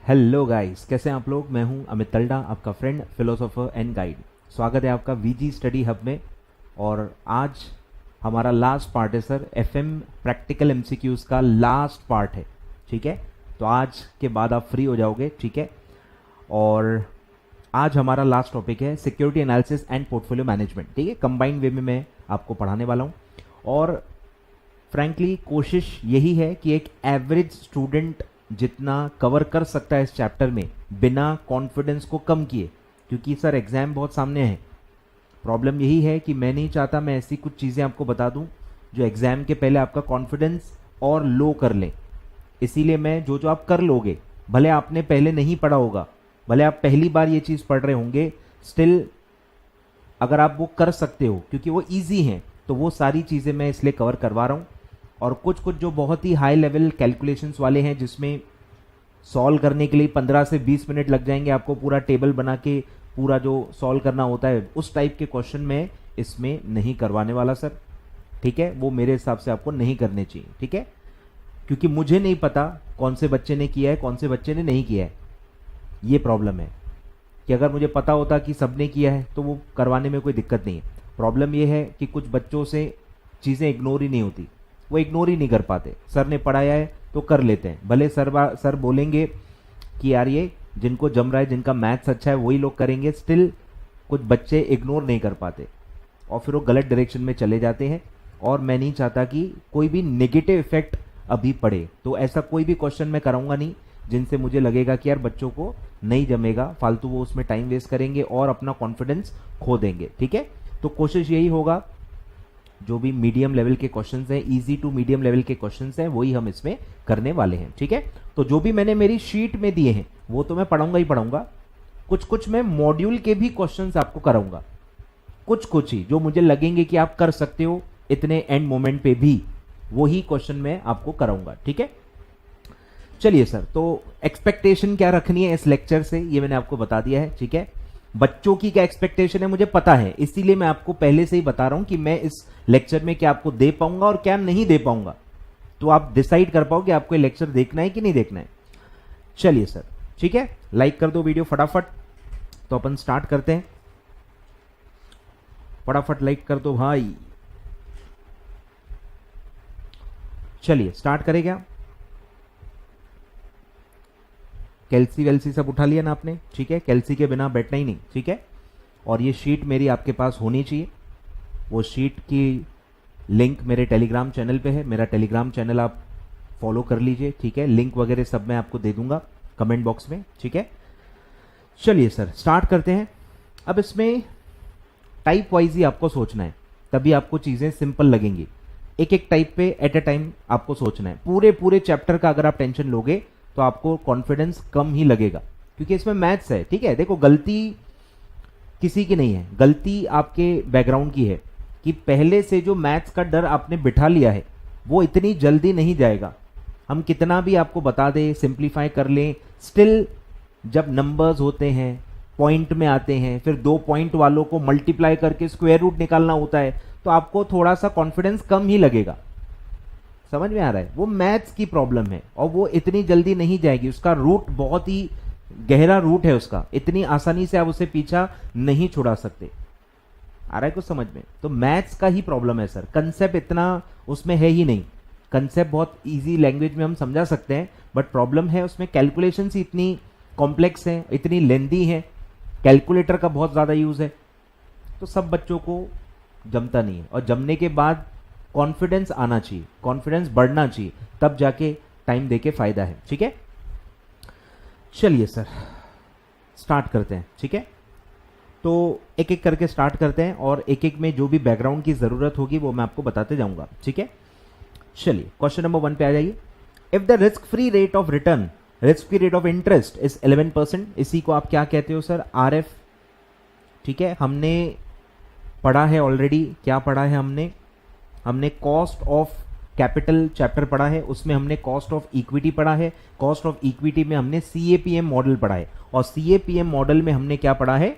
Hello guys, कैसे हैं आप लोग। मैं हूं अमित तल्डा, आपका फ्रेंड, फिलोसोफर एंड गाइड। स्वागत है आपका वीजी स्टडी हब में। और आज हमारा लास्ट पार्ट है सर, एफएम प्रैक्टिकल एमसीक्यूज का लास्ट पार्ट है। ठीक है, तो आज के बाद आप फ्री हो जाओगे। ठीक है, और आज हमारा लास्ट टॉपिक है security analysis and portfolio management. ठीक है, कंबाइंड वे में मैं आपको पढ़ाने वाला हूँ। और फ्रैंकली कोशिश यही है कि एक एवरेज स्टूडेंट जितना कवर कर सकता है इस चैप्टर में बिना कॉन्फिडेंस को कम किए, क्योंकि सर एग्जाम बहुत सामने है। प्रॉब्लम यही है कि मैं नहीं चाहता मैं ऐसी कुछ चीज़ें आपको बता दूं जो एग्जाम के पहले आपका कॉन्फिडेंस और लो कर ले। इसीलिए मैं जो जो आप कर लोगे, भले आपने पहले नहीं पढ़ा होगा, भले आप पहली बार ये चीज़ पढ़ रहे होंगे, स्टिल अगर आप वो कर सकते हो क्योंकि वो ईजी हैं, तो वो सारी चीज़ें मैं इसलिए कवर करवा रहा हूँ। और कुछ कुछ जो बहुत ही हाई लेवल कैलकुलेशंस वाले हैं, जिसमें सॉल्व करने के लिए 15 से 20 मिनट लग जाएंगे, आपको पूरा टेबल बना के पूरा जो सॉल्व करना होता है, उस टाइप के क्वेश्चन में इसमें नहीं करवाने वाला सर। ठीक है, वो मेरे हिसाब से आपको नहीं करने चाहिए। ठीक है, क्योंकि मुझे नहीं पता कौन से बच्चे ने किया है, कौन से बच्चे ने नहीं किया है। ये प्रॉब्लम है कि अगर मुझे पता होता कि सबने किया है तो वो करवाने में कोई दिक्कत नहीं है। प्रॉब्लम ये है कि कुछ बच्चों से चीज़ें इग्नोर ही नहीं होती, वो इग्नोर ही नहीं कर पाते। सर ने पढ़ाया है तो कर लेते हैं, भले सर बोलेंगे कि यार ये जिनको जम रहा है, जिनका मैथ्स अच्छा है वही लोग करेंगे, स्टिल कुछ बच्चे इग्नोर नहीं कर पाते और फिर वो गलत डायरेक्शन में चले जाते हैं। और मैं नहीं चाहता कि कोई भी नेगेटिव इफेक्ट अभी पड़े, तो ऐसा कोई भी क्वेश्चन मैं कराऊंगा नहीं जिनसे मुझे लगेगा कि यार बच्चों को नहीं जमेगा, फालतू वो उसमें टाइम वेस्ट करेंगे और अपना कॉन्फिडेंस खो देंगे। ठीक है, तो कोशिश यही होगा जो भी मीडियम लेवल के क्वेश्चंस हैं, इजी टू मीडियम लेवल के क्वेश्चंस हैं, वही हम इसमें करने वाले हैं। ठीक है, तो जो भी मैंने मेरी शीट में दिए हैं वो तो मैं पढ़ाऊंगा ही पढ़ाऊंगा। कुछ कुछ मैं मॉड्यूल के भी क्वेश्चंस आपको कराऊंगा, कुछ कुछ ही जो मुझे लगेंगे कि आप कर सकते हो इतने एंड मोमेंट पे भी, वही क्वेश्चन मैं आपको कराऊंगा। ठीक है, चलिए सर, तो एक्सपेक्टेशन क्या रखनी है इस लेक्चर से ये मैंने आपको बता दिया है। ठीक है, बच्चों की क्या एक्सपेक्टेशन है मुझे पता है, इसीलिए मैं आपको पहले से ही बता रहा हूं कि मैं इस लेक्चर में क्या आपको दे पाऊंगा और क्या नहीं दे पाऊंगा, तो आप डिसाइड कर पाओ कि आपको ये लेक्चर देखना है कि नहीं देखना है। चलिए सर, ठीक है, लाइक कर दो वीडियो फटाफट। तो अपन स्टार्ट करते हैं, फटाफट लाइक कर दो भाई। चलिए स्टार्ट करें क्या। कैल्सी वेल्सी सब उठा लिया ना आपने। ठीक है, कैल्सी के बिना बैठना ही नहीं। ठीक है, और ये शीट मेरी आपके पास होनी चाहिए। वो शीट की लिंक मेरे टेलीग्राम चैनल पे है, मेरा टेलीग्राम चैनल आप फॉलो कर लीजिए। ठीक है, लिंक वगैरह सब मैं आपको दे दूंगा कमेंट बॉक्स में। ठीक है, चलिए सर स्टार्ट करते हैं। अब इसमें टाइप वाइज ही आपको सोचना है, तभी आपको चीज़ें सिंपल लगेंगी। एक एक टाइप पे एट ए टाइम आपको सोचना है। पूरे चैप्टर का अगर आप टेंशन लोगे तो आपको कॉन्फिडेंस कम ही लगेगा, क्योंकि इसमें मैथ्स है। ठीक है, देखो गलती किसी की नहीं है, गलती आपके बैकग्राउंड की है कि पहले से जो मैथ्स का डर आपने बिठा लिया है वो इतनी जल्दी नहीं जाएगा। हम कितना भी आपको बता दें, सिंप्लीफाई कर लें, स्टिल जब नंबर्स होते हैं, पॉइंट में आते हैं, फिर 2 पॉइंट वालों को मल्टीप्लाई करके स्क्वायर रूट निकालना होता है, तो आपको थोड़ा सा कॉन्फिडेंस कम ही लगेगा। समझ में आ रहा है, वो मैथ्स की प्रॉब्लम है और वो इतनी जल्दी नहीं जाएगी। उसका रूट बहुत ही गहरा रूट है उसका, इतनी आसानी से आप उसे पीछा नहीं छुड़ा सकते। आ रहा है कुछ समझ में। तो मैथ्स का ही प्रॉब्लम है सर, कंसेप्ट इतना उसमें है ही नहीं। कंसेप्ट बहुत इजी लैंग्वेज में हम समझा सकते हैं, बट प्रॉब्लम है उसमें कैलकुलेशंस ही इतनी कॉम्प्लेक्स हैं, इतनी लेंदी है, कैलकुलेटर का बहुत ज़्यादा यूज़ है, तो सब बच्चों को जमता नहीं है। और जमने के बाद कॉन्फिडेंस आना चाहिए, कॉन्फिडेंस बढ़ना चाहिए, तब जाके टाइम देके फायदा है। ठीक है, चलिए सर स्टार्ट करते हैं। ठीक है, तो एक एक करके स्टार्ट करते हैं और एक एक में जो भी बैकग्राउंड की जरूरत होगी वो मैं आपको बताते जाऊंगा। ठीक है, चलिए क्वेश्चन नंबर 1 पे आ जाइए। If the risk free rate of return, risk free rate of interest is 11%, इसी को आप क्या कहते हो सर, RF। ठीक है, हमने पढ़ा है ऑलरेडी। क्या पढ़ा है हमने कॉस्ट ऑफ कैपिटल चैप्टर पढ़ा है, उसमें हमने कॉस्ट ऑफ इक्विटी पढ़ा है। कॉस्ट ऑफ इक्विटी में हमने CAPM मॉडल पढ़ा है, और CAPM मॉडल में हमने क्या पढ़ा है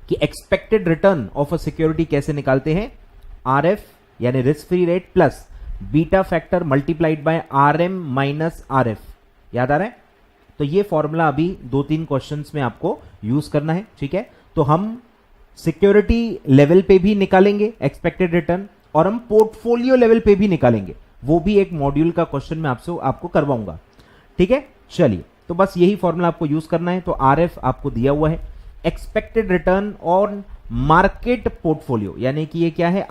कि expected return of a security कैसे निकालते हैं, RF यानी risk free rate plus beta factor multiplied by RM minus RF। याद आ रहा है, तो ये फॉर्मूला अभी 2-3 क्वेश्चंस में आपको यूज करना है, ठीक है। तो हम सिक्योरिटी लेवल पे भी निकालेंगे एक्सपेक्टेड रिटर्न, और हम पोर्टफोलियो लेवल पे भी निकालेंगे, वो भी एक मॉड्यूल का क्वेश्चन में आपको करवाऊंगा, ठीक है। चलिए, तो बस यही फॉर्मूला आपको यूज करना है। तो आरएफ आपको दिया हुआ है, expected return on market portfolio, यानी कि ये क्या है,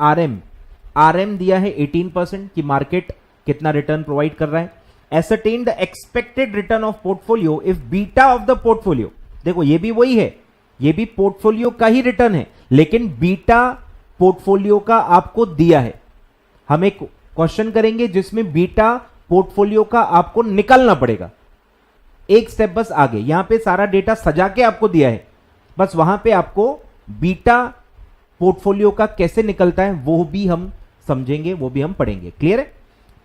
आरएम दिया है 18% कि मार्केट कितना रिटर्न प्रोवाइड कर रहा है। Ascertain the expected return of portfolio if beta of the portfolio, देखो ये भी वही है, ये भी पोर्टफोलियो का ही रिटर्न है, लेकिन बीटा पोर्टफोलियो का आपको दिया है। हम एक क्वेश्चन करेंगे जिसमें बीटा पोर्टफोलियो का आपको निकालना पड़ेगा, एक स्टेप बस आगे। यहां पे सारा डेटा सजा के आपको दिया है, बस वहां पे आपको बीटा पोर्टफोलियो का कैसे निकलता है वो भी हम समझेंगे, वो भी हम पढ़ेंगे। क्लियर है?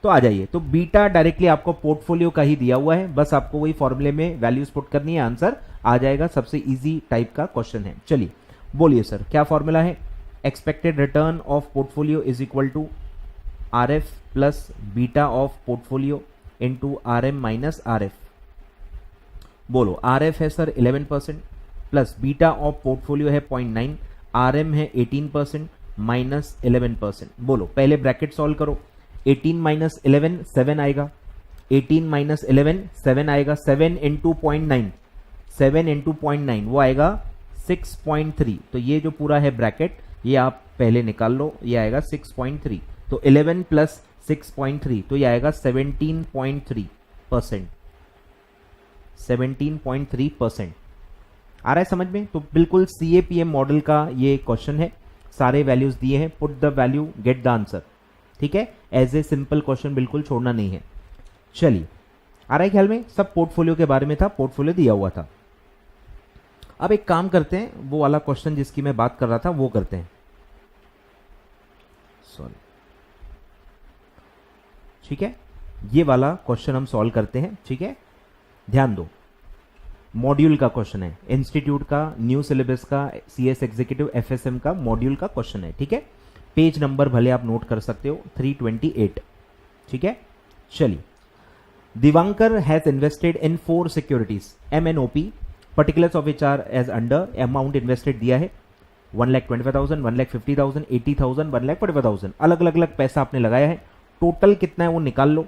तो आ जाइए, तो बीटा डायरेक्टली आपको पोर्टफोलियो का ही दिया हुआ है, बस आपको वही फॉर्मूले में वैल्यूज पुट करनी है, आंसर आ जाएगा। सबसे इजी टाइप का क्वेश्चन है। चलिए बोलिए सर, क्या फॉर्मूला है? Expected return of portfolio is equal to RF plus beta of portfolio into RM minus RF. बोलो, आरएफ है sir 11% plus beta of portfolio है 0.9, आरएम है 18% माइनस 11%। बोलो, पहले ब्रैकेट सॉल्व करो। 18 माइनस 11 7 आएगा, 18 माइनस 11 7 आएगा, 7 इंटू 0.9, 7 इंटू 0.9 वो आएगा 6.3। तो ये जो पूरा है ब्रैकेट ये आप पहले निकाल लो, ये आएगा 6.3। तो 11 प्लस 6.3 तो ये आएगा 17.3%, 17.3% आ रहा है समझ में? तो बिल्कुल CAPM मॉडल का ये क्वेश्चन है, सारे वैल्यूज दिए हैं, put the value get the answer, ठीक है। एज ए सिंपल क्वेश्चन बिल्कुल छोड़ना नहीं है। चलिए, आ रहा है ख्याल में? सब पोर्टफोलियो के बारे में था, पोर्टफोलियो दिया हुआ था। अब एक काम करते हैं, वो वाला क्वेश्चन जिसकी मैं बात कर रहा था वो करते हैं, सॉरी, ठीक है। ये वाला क्वेश्चन हम सॉल्व करते हैं, ठीक है। ध्यान दो, मॉड्यूल का क्वेश्चन है, इंस्टीट्यूट का न्यू सिलेबस का, CS एग्जीक्यूटिव FSM का मॉड्यूल का क्वेश्चन है, ठीक है। पेज नंबर भले आप नोट कर सकते हो, 328, ठीक है। चलिए, Divankar has invested in 4 securities MNOP, particulars of which are as under. Amount invested दिया है 1,25,000, 1,50,000, 80,000, 1,45,000, अलग अलग पैसा आपने लगाया है। टोटल कितना है वो निकाल लो,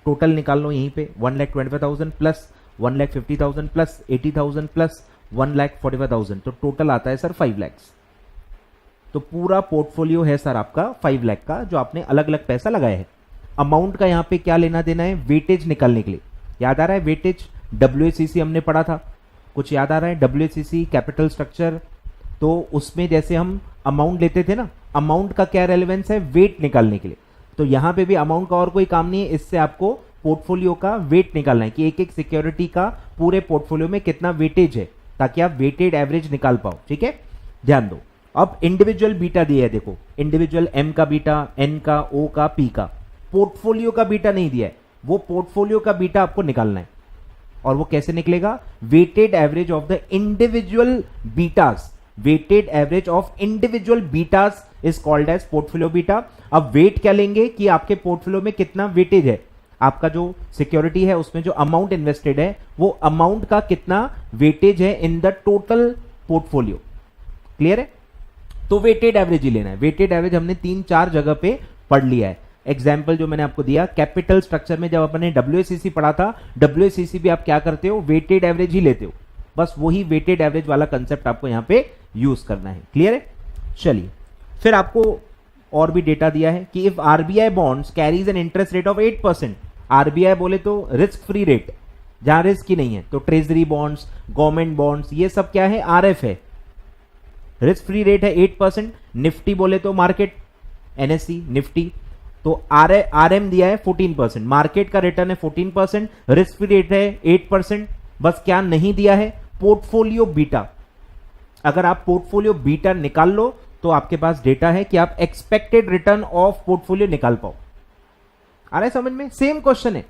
टोटल निकाल लो यहीं पे, 1,25,000 प्लस 1,50,000 प्लस 80,000 प्लस 1,45,000, तो टोटल आता है सर 5 लाख। तो पूरा पोर्टफोलियो है सर आपका 5 लाख का, जो आपने अलग अलग पैसा लगाया है। अमाउंट का यहां पे क्या लेना देना है? वेटेज निकालने के लिए। याद आ रहा है वेटेज? WACC हमने पढ़ा था, कुछ याद आ रहा है? WACC कैपिटल स्ट्रक्चर, तो उसमें जैसे हम अमाउंट लेते थे ना, अमाउंट का क्या रेलेवेंस है? वेट निकालने के लिए। तो यहां पे भी अमाउंट का और कोई काम नहीं है, इससे आपको पोर्टफोलियो का वेट निकालना है कि एक एक सिक्योरिटी का पूरे पोर्टफोलियो में कितना वेटेज है, ताकि आप वेटेड एवरेज निकाल पाओ, ठीक है। ध्यान दो, अब इंडिविजुअल बीटा दिया है, देखो इंडिविजुअल M का बीटा, N का, O का, P का, पोर्टफोलियो का बीटा नहीं दिया है, वो पोर्टफोलियो का बीटा आपको निकालना है। और वो कैसे निकलेगा? Weighted average of the individual betas, weighted average of individual betas is called as portfolio beta. अब वेट क्या लेंगे कि आपके पोर्टफोलियो में कितना वेटेज है, आपका जो सिक्योरिटी है उसमें जो अमाउंट इन्वेस्टेड है वो अमाउंट का कितना वेटेज है in the total portfolio. Clear है? तो वेटेड एवरेज ही लेना है। वेटेड एवरेज हमने 3-4 जगह पे पढ़ लिया है। एग्जाम्पल जो मैंने आपको दिया, कैपिटल स्ट्रक्चर में जब अपने WACC पढ़ा था, WACC भी आप क्या करते हो? वेटेड एवरेज ही लेते हो। बस वही वेटेड एवरेज वाला कंसेप्ट आपको यहां पे यूज करना है। क्लियर है? चलिए, फिर आपको और भी डेटा दिया है कि if RBI bonds carries an interest rate of 8%, RBI बोले तो रिस्क फ्री रेट, जहां रिस्क ही नहीं है, तो ट्रेजरी बॉन्ड्स, गवर्नमेंट बॉन्ड्स, ये सब क्या है? RF है, रिस्क फ्री रेट है 8%। निफ्टी बोले तो मार्केट, NSE निफ्टी, तो RM दिया है 14%, मार्केट का रिटर्न है 14%, रिस्क फ्री रेट है 8%। बस क्या नहीं दिया है? Portfolio beta. अगर आप पोर्टफोलियो बीटा निकाल लो तो आपके पास डेटा है कि आप एक्सपेक्टेड रिटर्न ऑफ पोर्टफोलियो निकाल पाओ। आ रहा है समझ में? सेम क्वेश्चन है,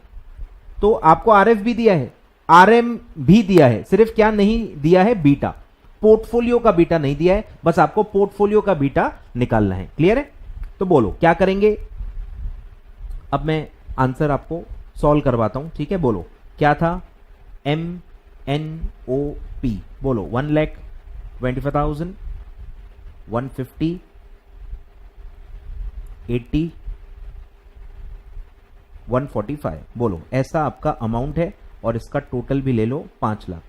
तो आपको RF भी दिया है, RM भी दिया है, सिर्फ क्या नहीं दिया है? बीटा। पोर्टफोलियो का बीटा नहीं दिया है, बस आपको पोर्टफोलियो का बीटा निकालना है। क्लियर है? तो बोलो क्या करेंगे? अब मैं आंसर आपको सॉल्व करवाता हूं, ठीक है। बोलो क्या था? MNOP बोलो 1,25,000, 150, 80, 145 बोलो, ऐसा आपका अमाउंट है और इसका टोटल भी ले लो 5 लाख।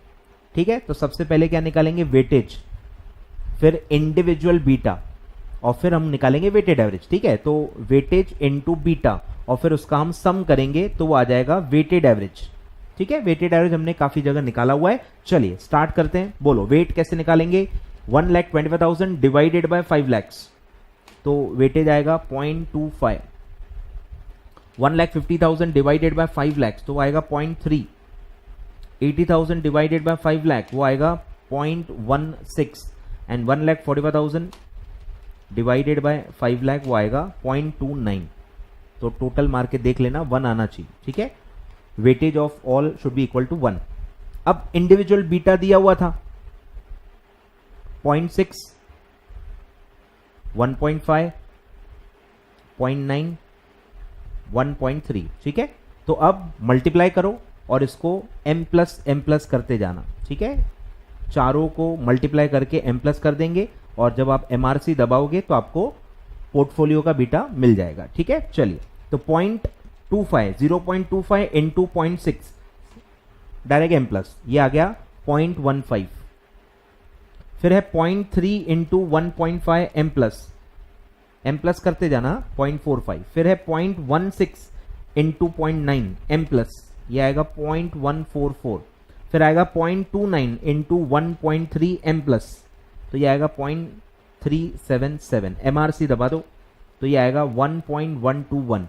ठीक है, तो सबसे पहले क्या निकालेंगे, वेटेज, फिर इंडिविजुअल बीटा और फिर हम निकालेंगे वेटेड एवरेज। ठीक है, तो वेटेज इनटू बीटा और फिर उसका हम सम करेंगे तो वो आ जाएगा वेटेड एवरेज। ठीक है, वेटेड एवरेज हमने काफी जगह निकाला हुआ है। चलिए स्टार्ट करते हैं। बोलो वेट कैसे निकालेंगे, 1,25,000 डिवाइडेड बाय 5 लाख, तो वेटेज आएगा 0.25। 1,50,000 डिवाइडेड बाय 5 लाख तो वो आएगा 0.3। 80,000 डिवाइडेड बाय 5 लाख वो आएगा 0.16 एंड 1,45,000 डिवाइडेड बाय 5 लाख वो आएगा 0.29। तो टोटल मार के देख लेना, 1 आना चाहिए। ठीक है, weightage of all should be equal to 1। अब इंडिविजुअल बीटा दिया हुआ था 0.6, 1.5, 0.9, 1.3। ठीक है, तो अब मल्टीप्लाई करो और इसको m प्लस करते जाना। ठीक है, चारों को मल्टीप्लाई करके m प्लस कर देंगे और जब आप MRC दबाओगे तो आपको पोर्टफोलियो का बीटा मिल जाएगा। ठीक है, चलिए तो 0.25 इंटू 0.6 डायरेक्ट m प्लस, ये आ गया 0.15। फिर है 0.3 इंटू 1.5 m प्लस करते जाना 0.45। फिर है 0.16 इंटू 0.9 m प्लस, ये आएगा 0.144। फिर आएगा 0.29 इंटू 1.3 m प्लस, तो ये आएगा 0.377। MRC दबा दो तो ये आएगा 1.121,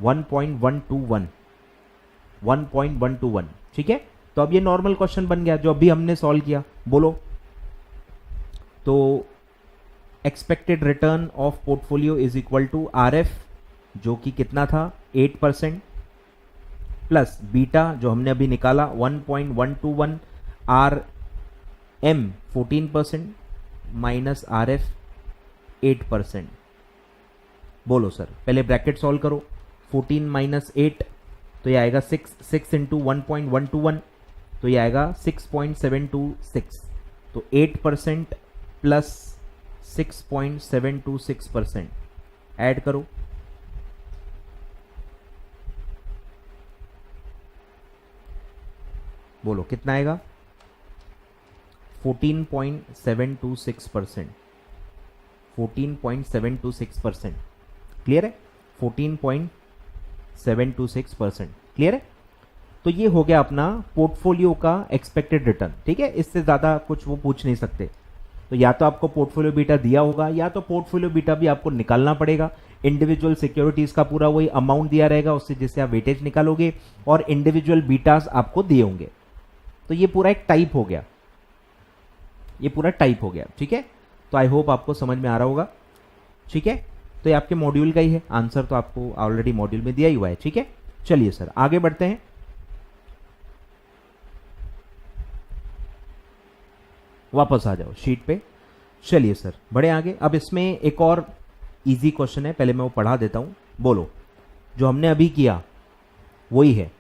1.121। ठीक है, तो अब ये नॉर्मल क्वेश्चन बन गया जो अभी हमने सॉल्व किया। बोलो तो expected return of portfolio is equal to RF जो कि कितना था 8% प्लस बीटा जो हमने अभी निकाला 1.121, RM 14% माइनस RF 8%। बोलो सर, पहले ब्रैकेट सॉल्व करो, 14 माइनस 8 तो ये आएगा 6 इंटू 1.121 तो ये आएगा 6.726। तो 8% प्लस 6.726% ऐड करो, बोलो कितना आएगा 14.726%। 14.726% क्लियर है, 14.726% क्लियर है। तो ये हो गया अपना पोर्टफोलियो का एक्सपेक्टेड रिटर्न। ठीक है, इससे ज्यादा कुछ वो पूछ नहीं सकते। तो या तो आपको पोर्टफोलियो बीटा दिया होगा या तो पोर्टफोलियो बीटा भी आपको निकालना पड़ेगा। इंडिविजुअल सिक्योरिटीज का पूरा वही अमाउंट दिया रहेगा, उससे जिससे आप वेटेज निकालोगे और इंडिविजुअल बीटास आपको दिए होंगे। तो ये पूरा एक टाइप हो गया, ये पूरा टाइप हो गया। ठीक है, तो आई होप आपको समझ में आ रहा होगा। ठीक है, तो ये आपके मॉड्यूल का ही है, आंसर तो आपको ऑलरेडी मॉड्यूल में दिया ही हुआ है। ठीक है, चलिए सर आगे बढ़ते हैं। वापस आ जाओ शीट पे। चलिए सर बड़े आगे। अब इसमें एक और इजी क्वेश्चन है, पहले मैं वो पढ़ा देता हूं। बोलो जो हमने अभी किया वही है।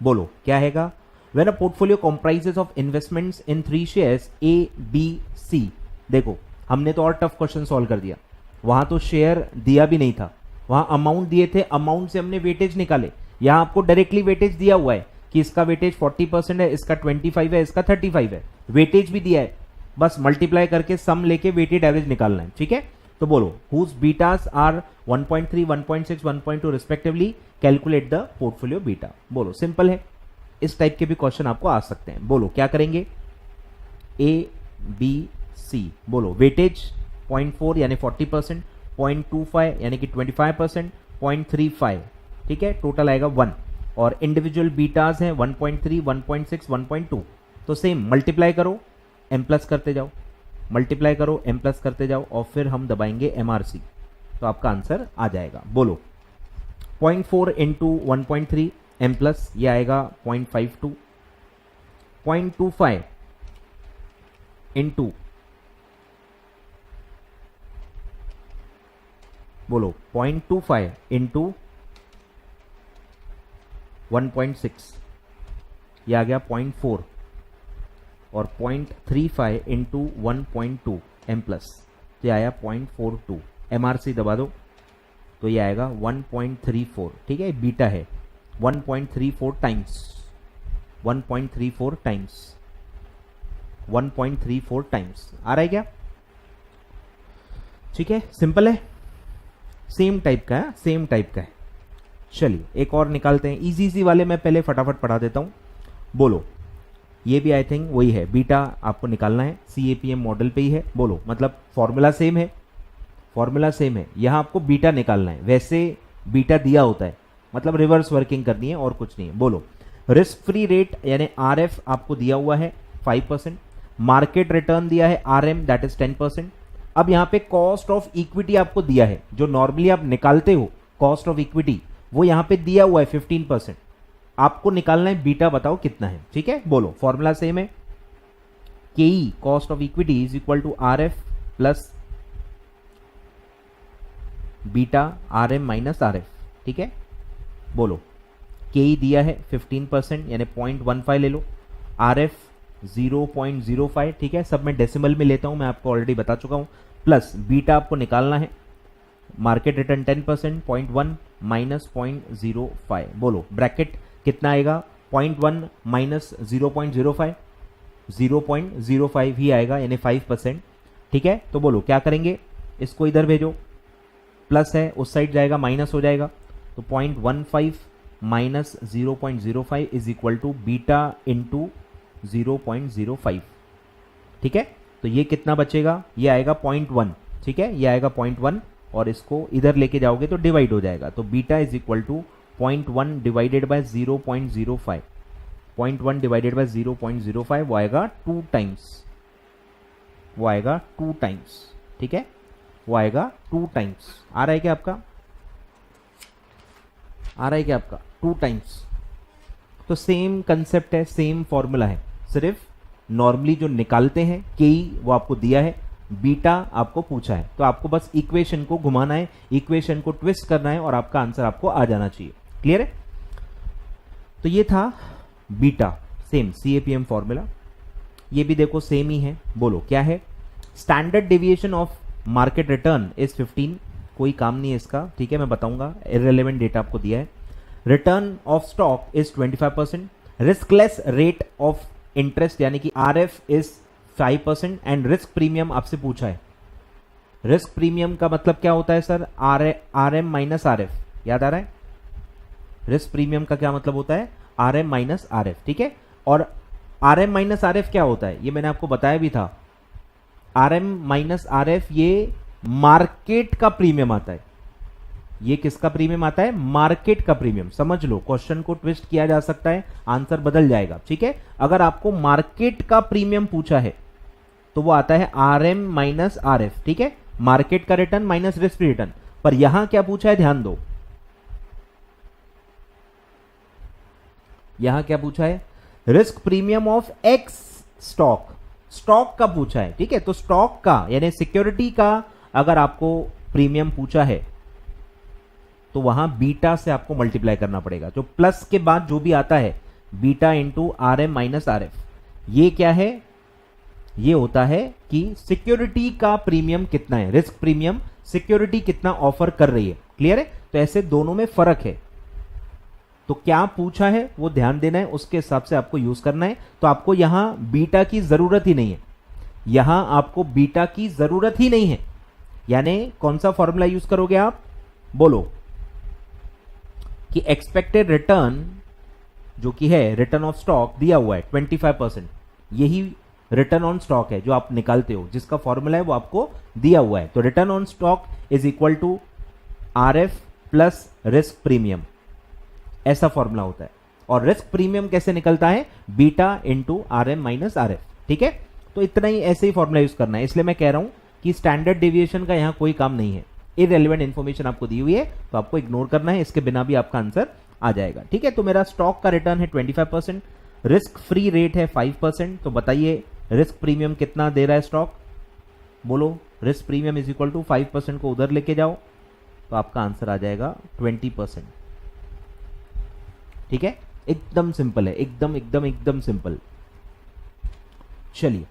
बोलो क्या हैगा, when a portfolio comprises of investments in 3 shares A, B, C। देखो हमने तो और टफ क्वेश्चन सॉल्व कर दिया, वहां तो शेयर दिया भी नहीं था, वहां अमाउंट दिए थे, अमाउंट से हमने वेटेज निकाले। यहां आपको डायरेक्टली वेटेज दिया हुआ है कि इसका वेटेज 40% है, इसका 25 है, इसका 35 है, वेटेज भी दिया है, बस मल्टीप्लाई करके सम लेके वेटेड एवरेज निकालना है। ठीक है, तो बोलो whose betas are 1.3, 1.6, 1.2 respectively, calculate the portfolio beta. बोलो सिंपल है, इस टाइप के भी क्वेश्चन आपको आ सकते हैं। बोलो क्या करेंगे, A, B, C। बोलो वेटेज 0.4 यानी 40%, 0.25 यानी कि 25%, 0.35। ठीक है, टोटल आएगा 1 और इंडिविजुअल बीटास हैं 1.3, 1.6, 1.2। तो सेम मल्टीप्लाई करो, m प्लस करते जाओ, मल्टीप्लाई करो, m प्लस करते जाओ और फिर हम दबाएंगे MRC, तो आपका आंसर आ जाएगा। बोलो 0.4 इंटू 1.3 m प्लस, ये आएगा 0.52। 0.25 इंटू, बोलो 0.25 इंटू 1.6, ये आ गया 0.4 और 0.35 इंटू 1.2 m प्लस, तो ये आया 0.42। MRC दबा दो तो ये आएगा 1.34। ठीक है, बीटा है 1.34 टाइम्स, 1.34 टाइम्स, 1.34 टाइम्स आ रहा है क्या? ठीक है, सिंपल है, सेम टाइप का है, सेम टाइप का है। चलिए एक और निकालते हैं, इजी इजी वाले मैं पहले फटाफट पढ़ा देता हूं। बोलो, ये भी आई थिंक वही है, बीटा आपको निकालना है, CAPM मॉडल पे ही है। बोलो, मतलब फॉर्मूला सेम है, फॉर्मूला सेम है, यहां आपको बीटा निकालना है। वैसे बीटा दिया होता है, मतलब रिवर्स वर्किंग करनी है और कुछ नहीं है। बोलो, रिस्क फ्री रेट यानी RF आपको दिया हुआ है 5%, मार्केट रिटर्न दिया है RM दैट इज 10%। अब यहां पे कॉस्ट ऑफ इक्विटी आपको दिया है, जो नॉर्मली आप निकालते हो कॉस्ट ऑफ इक्विटी, वो यहां पे दिया हुआ है 15%। आपको निकालना है बीटा, बताओ कितना है। ठीक है, बोलो, फॉर्मूला सेम है, KE cost of equity is equal to RF plus beta RM minus RF। ठीक है, बोलो, KE दिया है 15% यानी 0.15 ले लो, RF 0.05। ठीक है, सब मैं डेसिमल में लेता हूं, मैं आपको ऑलरेडी बता चुका हूं, प्लस बीटा आपको निकालना है, मार्केट रिटर्न 10%, 0.1 माइनस 0.05। बोलो, ब्रैकेट कितना आएगा? 0.1 माइनस 0.05, 0.05 ही आएगा यानी 5%। ठीक है, तो बोलो क्या करेंगे, इसको इधर भेजो, प्लस है उस साइड जाएगा माइनस हो जाएगा, तो 0.15 minus 0.05 is equal to beta into 0.05। ठीक है, तो ये कितना बचेगा? ये आएगा 0.1। ठीक है, ये आएगा 0.1 और इसको इधर लेके जाओगे तो डिवाइड हो जाएगा, तो beta is equal to 0.1 divided by 0.05, 0.1 divided by 0.05 वो आएगा 2 टाइम्स, वो आएगा 2 टाइम्स। ठीक है, वो आएगा 2 टाइम्स। आ रहा है क्या आपका? आ रहा है क्या आपका? 2 टाइम्स। तो सेम कंसेप्ट है, सेम फॉर्मूला है, सिर्फ नॉर्मली जो निकालते हैं KE वो आपको दिया है, बीटा आपको पूछा है, तो आपको बस इक्वेशन को घुमाना है, इक्वेशन को ट्विस्ट करना है और आपका आंसर आपको आ जाना चाहिए। क्लियर है? तो ये था बीटा, सेम CAPM फॉर्मूला। ये भी देखो सेम ही है। बोलो क्या है? Standard deviation of market return is 15। कोई काम नहीं है इसका, ठीक है, मैं बताऊंगा, इररिलेवेंट डेटा आपको दिया है। Return of stock is 25%, riskless rate of interest यानी कि RF is 5% and risk premium आपसे पूछा है। रिस्क प्रीमियम का मतलब क्या होता है सर? RM माइनस RF, याद आ रहा है? रिस्क प्रीमियम का क्या मतलब होता है? RM minus RF। ठीक है, और RM माइनस RF क्या होता है ये मैंने आपको बताया भी था। RM माइनस RF ये मार्केट का प्रीमियम आता है। ये किसका प्रीमियम आता है? मार्केट का प्रीमियम। समझ लो, क्वेश्चन को ट्विस्ट किया जा सकता है, आंसर बदल जाएगा। ठीक है, अगर आपको मार्केट का प्रीमियम पूछा है तो वो आता है RM माइनस RF। ठीक है, मार्केट का return minus risk free return. पर यहां क्या पूछा है, ध्यान दो, यहां क्या पूछा है? Risk premium of X stock, stock का पूछा है। ठीक है, तो स्टॉक का यानी सिक्योरिटी का अगर आपको प्रीमियम पूछा है तो वहां बीटा से आपको मल्टीप्लाई करना पड़ेगा। जो प्लस के बाद जो भी आता है, beta into RM minus RF, ये क्या है? ये होता है कि सिक्योरिटी का प्रीमियम कितना है, रिस्क प्रीमियम सिक्योरिटी कितना ऑफर कर रही है। क्लियर है? तो ऐसे दोनों में फर्क है। तो क्या पूछा है वो ध्यान देना है, उसके हिसाब से आपको यूज करना है। तो आपको यहां बीटा की जरूरत ही नहीं है, यहां आपको बीटा की जरूरत ही नहीं है। यानी कौन सा फॉर्मूला यूज करोगे आप? बोलो कि एक्सपेक्टेड रिटर्न जो कि है रिटर्न ऑफ स्टॉक दिया हुआ है 25%, यही रिटर्न ऑन स्टॉक है जो आप निकालते हो, जिसका फॉर्मूला है वो आपको दिया हुआ है। तो return on stock is equal to RF plus risk premium, ऐसा फॉर्मूला होता है। और रिस्क प्रीमियम कैसे निकलता है? Beta into RM minus RF। ठीक है, तो इतना ही, ऐसे ही फॉर्मूला यूज करना है। इसलिए मैं कह रहा हूं कि स्टैंडर्ड डेविएशन का यहां कोई काम नहीं है, इररिलेवेंट इंफॉर्मेशन आपको दी हुई है तो आपको इग्नोर करना है, इसके बिना भी आपका आंसर आ जाएगा। ठीक है, तो मेरा स्टॉक का रिटर्न है 25%, रिस्क फ्री रेट है 5%। तो बताइए रिस्क प्रीमियम कितना दे रहा है स्टॉक? बोलो, risk premium is equal to 5% को उधर लेके जाओ तो आपका आंसर आ जाएगा 20%। ठीक है, एकदम सिंपल है, एकदम एकदम एकदम सिंपल। चलिए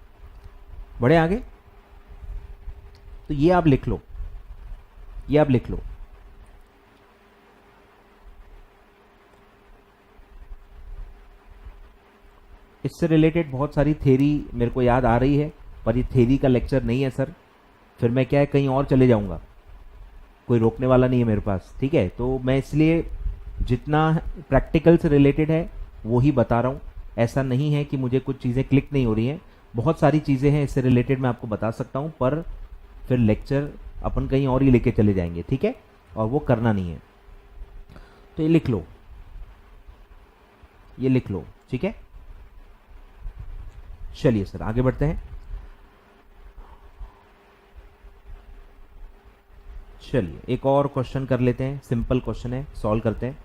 बढ़े आगे। तो ये आप लिख लो, ये आप लिख लो। इससे रिलेटेड बहुत सारी थ्योरी मेरे को याद आ रही है, पर ये थ्योरी का लेक्चर नहीं है सर, फिर मैं क्या है कहीं और चले जाऊंगा, कोई रोकने वाला नहीं है मेरे पास, ठीक है। तो मैं इसलिए जितना प्रैक्टिकल से रिलेटेड है वो ही बता रहा हूँ। ऐसा नहीं है कि मुझे कुछ चीज़ें क्लिक नहीं हो रही हैं, बहुत सारी चीज़ें हैं इससे रिलेटेड मैं आपको बता सकता हूँ, पर फिर लेक्चर अपन कहीं और ही लेके चले जाएंगे, ठीक है, और वो करना नहीं है। तो ये लिख लो, ये लिख लो, ठीक है। चलिए सर आगे बढ़ते हैं। चलिए एक और क्वेश्चन कर लेते हैं, सिंपल क्वेश्चन है, सॉल्व करते हैं।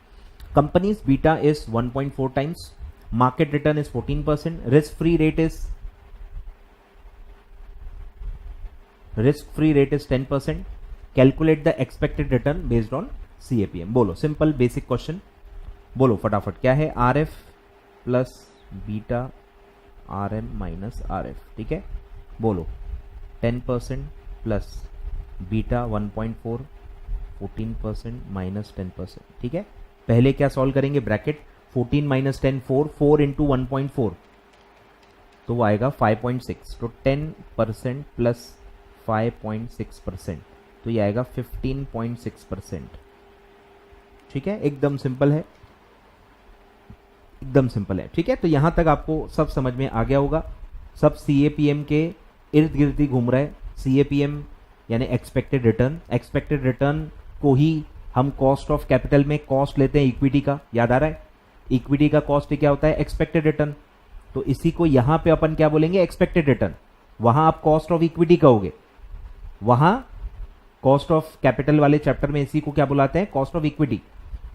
Companies beta is 1.4 times, market return is 14%, risk free rate is 10%, calculate the expected return based on CAPM। बोलो, सिंपल बेसिक क्वेश्चन, बोलो फटाफट क्या है। RF plus beta RM minus RF, ठीक है, बोलो 10% प्लस बीटा 1.4, 14% माइनस 10%, ठीक है। पहले क्या सॉल्व करेंगे, ब्रैकेट 14 माइनस 10 4, 4 इंटू 1.4 तो वो आएगा 5.6, तो 10% प्लस 5.6% तो ये आएगा 15.6%, ठीक है। एकदम सिंपल है, एकदम सिंपल है, ठीक है। तो यहां तक आपको सब समझ में आ गया होगा, सब CAPM के इर्द गिर्द ही घूम रहा है। CAPM यानी एक्सपेक्टेड रिटर्न, एक्सपेक्टेड रिटर्न को ही हम कॉस्ट ऑफ कैपिटल में कॉस्ट लेते हैं इक्विटी का, याद आ रहा है। इक्विटी का कॉस्ट क्या होता है, एक्सपेक्टेड रिटर्न, तो इसी को यहां पे अपन क्या बोलेंगे, एक्सपेक्टेड रिटर्न। वहां आप कॉस्ट ऑफ इक्विटी कहोगे, वहां कॉस्ट ऑफ कैपिटल वाले चैप्टर में इसी को क्या बुलाते हैं, कॉस्ट ऑफ इक्विटी,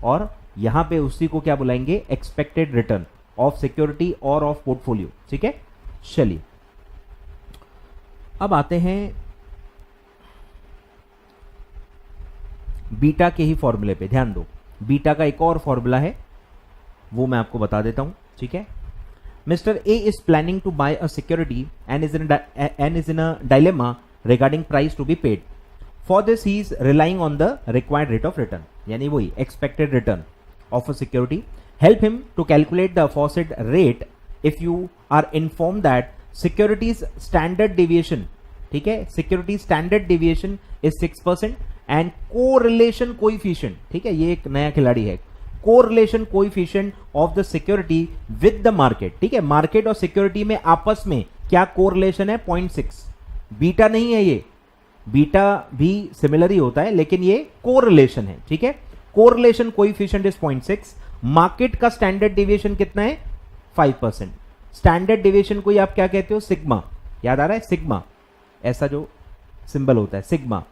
और यहां पे उसी को क्या बुलाएंगे, एक्सपेक्टेड रिटर्न ऑफ सिक्योरिटी और ऑफ पोर्टफोलियो, ठीक है। चलिए अब आते हैं बीटा के ही फॉर्मूले पे, ध्यान दो। बीटा का एक और फॉर्मूला है, वो मैं आपको बता देता हूं, ठीक है। Mister A is planning to buy a security and is in a dilemma regarding price to be paid. For this he is relying on the required rate of return, यानी वही expected return of a security. Help him to calculate the aforesaid rate if you are inform that securities standard deviation, ठीक है, security standard deviation is 6% and correlation coefficient, ठीक है, ये एक नया खिलाड़ी है, correlation coefficient of the security with the market, ठीक है। मार्केट और सिक्योरिटी में आपस में क्या कोरिलेशन है, 0.6। बीटा नहीं है ये, बीटा भी सिमिलर ही होता है, लेकिन ये कोरिलेशन है, ठीक है। Correlation coefficient is 0.6। मार्केट का स्टैंडर्ड डेविएशन कितना है, 5%। स्टैंडर्ड डेविएशन को आप क्या कहते हो, सिग्मा, याद आ रहा है, सिग्मा, ऐसा जो सिंबल होता है सिग्मा।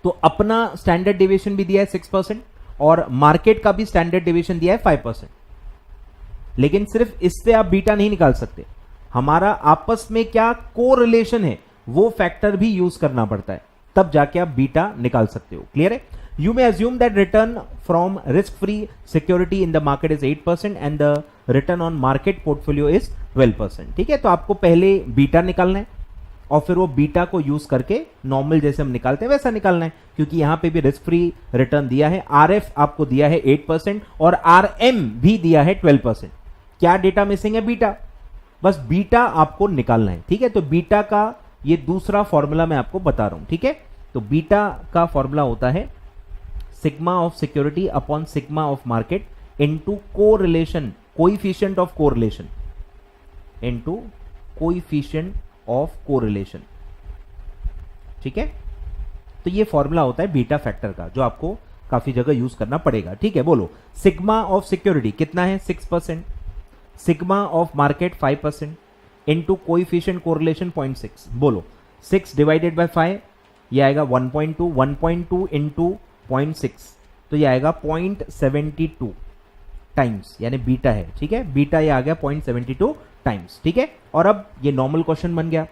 तो अपना स्टैंडर्ड डेविएशन भी दिया है 6% और मार्केट का भी स्टैंडर्ड डेविएशन दिया है 5%। लेकिन सिर्फ इससे आप बीटा नहीं निकाल सकते, हमारा आपस में क्या कोरिलेशन है वो फैक्टर भी यूज करना पड़ता है, तब जाके आप बीटा निकाल सकते हो। क्लियर है। You may assume that return from risk free security in the market is 8% and the return on market portfolio is 12%, ठीक है। तो आपको पहले बीटा निकालना है और फिर वो बीटा को यूज करके नॉर्मल जैसे हम निकालते हैं वैसा निकालना है, क्योंकि यहां पे भी रिस्क फ्री रिटर्न दिया है। RF आपको दिया है 8% और RM भी दिया है 12%। क्या डेटा मिसिंग है, बीटा, बस बीटा आपको निकालना है, ठीक है। तो बीटा का ये दूसरा फॉर्मूला मैं आपको बता रहा हूं, ठीक है। तो बीटा का फॉर्मूला होता है sigma of security upon sigma of market into correlation coefficient of correlation into coefficient of correlation, ठीक है। तो ये फॉर्मूला होता है बीटा फैक्टर का, जो आपको काफी जगह यूज करना पड़ेगा, ठीक है। बोलो, सिग्मा ऑफ सिक्योरिटी कितना है, 6%, sigma of market 5% into coefficient correlation 0.6। बोलो 6 डिवाइडेड बाय 5 ये आएगा 1.2, 1.2 इंटू 0.6 तो ये आएगा 0.72 टाइम्स, यानी बीटा है, ठीक है। बीटा ये आ गया 0.72 टाइम्स, ठीक है। और अब ये नॉर्मल क्वेश्चन बन गया,